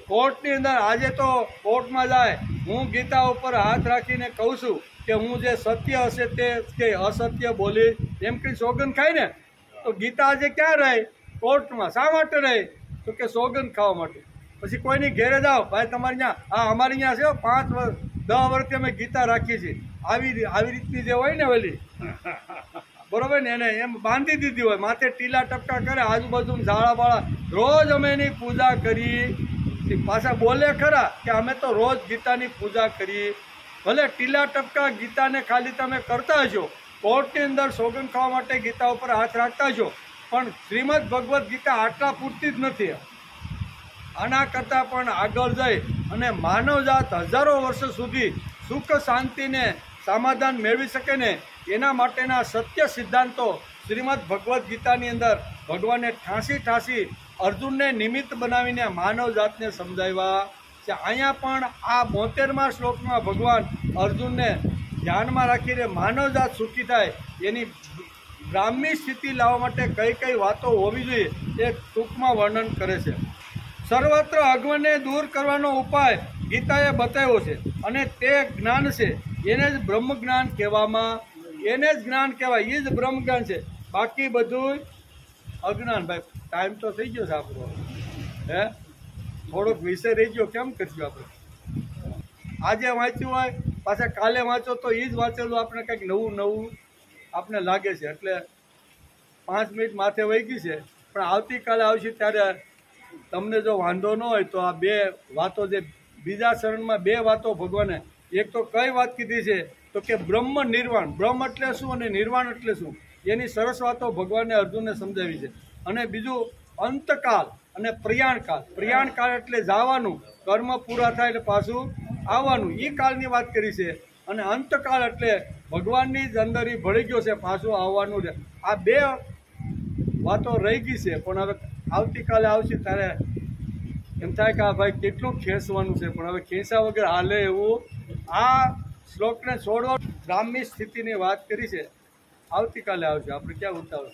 કોર્ટની અંદર આજે તો કોર્ટમાં જાય, હું ગીતા ઉપર હાથ રાખીને કહું છું કે હું જે સત્ય હશે તે કે અસત્ય બોલીશ એમ કંઈ સોગંદ ખાય ને, તો ગીતા આજે ક્યાં રહે? કોર્ટમાં. શા માટે રહે? તો કે સોગંદ ખાવા માટે. પછી કોઈની ઘેરે જાઓ, ભાઈ તમારે ત્યાં, હા અમારી ત્યાં છે 5 વર્ષ 10 વર્ષથી અમે ગીતા રાખીએ છીએ, આવી રીતની જે હોય ને ઓલી, બરોબર ને, એને એમ બાંધી દીધી હોય, માથે ટીલા ટપકા કરે, આજુબાજુ ઝાડા બાળા, રોજ અમે એની પૂજા કરી. પાછા બોલે ખરા કે અમે તો રોજ ગીતાની પૂજા કરી. ભલે ટીલા ટપકા ગીતાને ખાલી તમે કરતા હશો, કોર્ટની અંદર સોગંદ ખાવા માટે ગીતા ઉપર હાથ રાખતા હશો, પણ શ્રીમદ ભગવદ્ ગીતા આટલા પૂરતી જ નથી. આના કરતાં પણ આગળ જઈ અને માનવજાત હજારો વર્ષો સુધી સુખ શાંતિને સમાધાન મેળવી શકે ને એના માટેના સત્ય સિદ્ધાંતો શ્રીમદ ભગવદ્ ગીતાની અંદર ભગવાને ઠાંસી અર્જુનને નિમિત્ત બનાવીને માનવજાતને સમજાવ્યા છે. અહીંયા પણ આ 72મા શ્લોકમાં ભગવાન અર્જુનને ધ્યાનમાં રાખીને માનવજાત સુખી થાય એની બ્રાહ્મી સ્થિતિ લાવવા માટે કઈ વાતો હોવી જોઈએ એ ટૂંકમાં વર્ણન કરે છે. સર્વત્ર અજ્ઞાનને દૂર કરવાનો ઉપાય ગીતાએ બતાવ્યો છે, અને તે જ્ઞાન છે. એને જ બ્રહ્મ જ્ઞાન કહેવામાં, એને જ જ્ઞાન કહેવાય, એ જ બ્રહ્મ જ્ઞાન છે. બાકી બધું અજ્ઞાન. ભાઈ ટાઈમ તો થઈ ગયો છે આપણો, થોડોક વિષય રહી ગયો, કેમ કરશું આપણે? આજે વાંચ્યું હોય પાછા કાલે વાંચો તો એ જ વાંચેલું આપણે કંઈક નવું આપણે લાગે છે. એટલે 5 મિનિટ માથે વહી ગઈ છે, પણ આવતીકાલે આવશે ત્યારે તમને જો વાંધો ન હોય તો આ 2 વાતો, જે બીજા ચરણમાં 2 વાતો ભગવાને, એક તો કઈ વાત કીધી છે તો કે બ્રહ્મ નિર્વાણ, બ્રહ્મ એટલે શું અને નિર્વાણ એટલે શું, એની સરસ વાતો ભગવાને અર્જુનને સમજાવી છે. અને બીજું અંતકાલ અને પ્રયાણકાળ. પ્રયાણકાળ એટલે જવાનું, કર્મ પૂરા થાય એટલે પાછું આવવાનું, એ કાળની વાત કરી છે. અને અંતકાળ એટલે ભગવાનની જ અંદર એ ભળી ગયો છે, પાછું આવવાનું છે. આ 2 વાતો રહી ગઈ છે, પણ હવે આવતીકાલે આવશે ત્યારે એમ થાય કે આ ભાઈ કેટલું ખેંચવાનું છે, પણ હવે ખેંચા વગર હાલે એવું આ શ્લોકને છોડવા બ્રાહ્મી સ્થિતિની વાત કરી છે. આવતીકાલે આવશે, આપણે ક્યાં ઉતાવળ.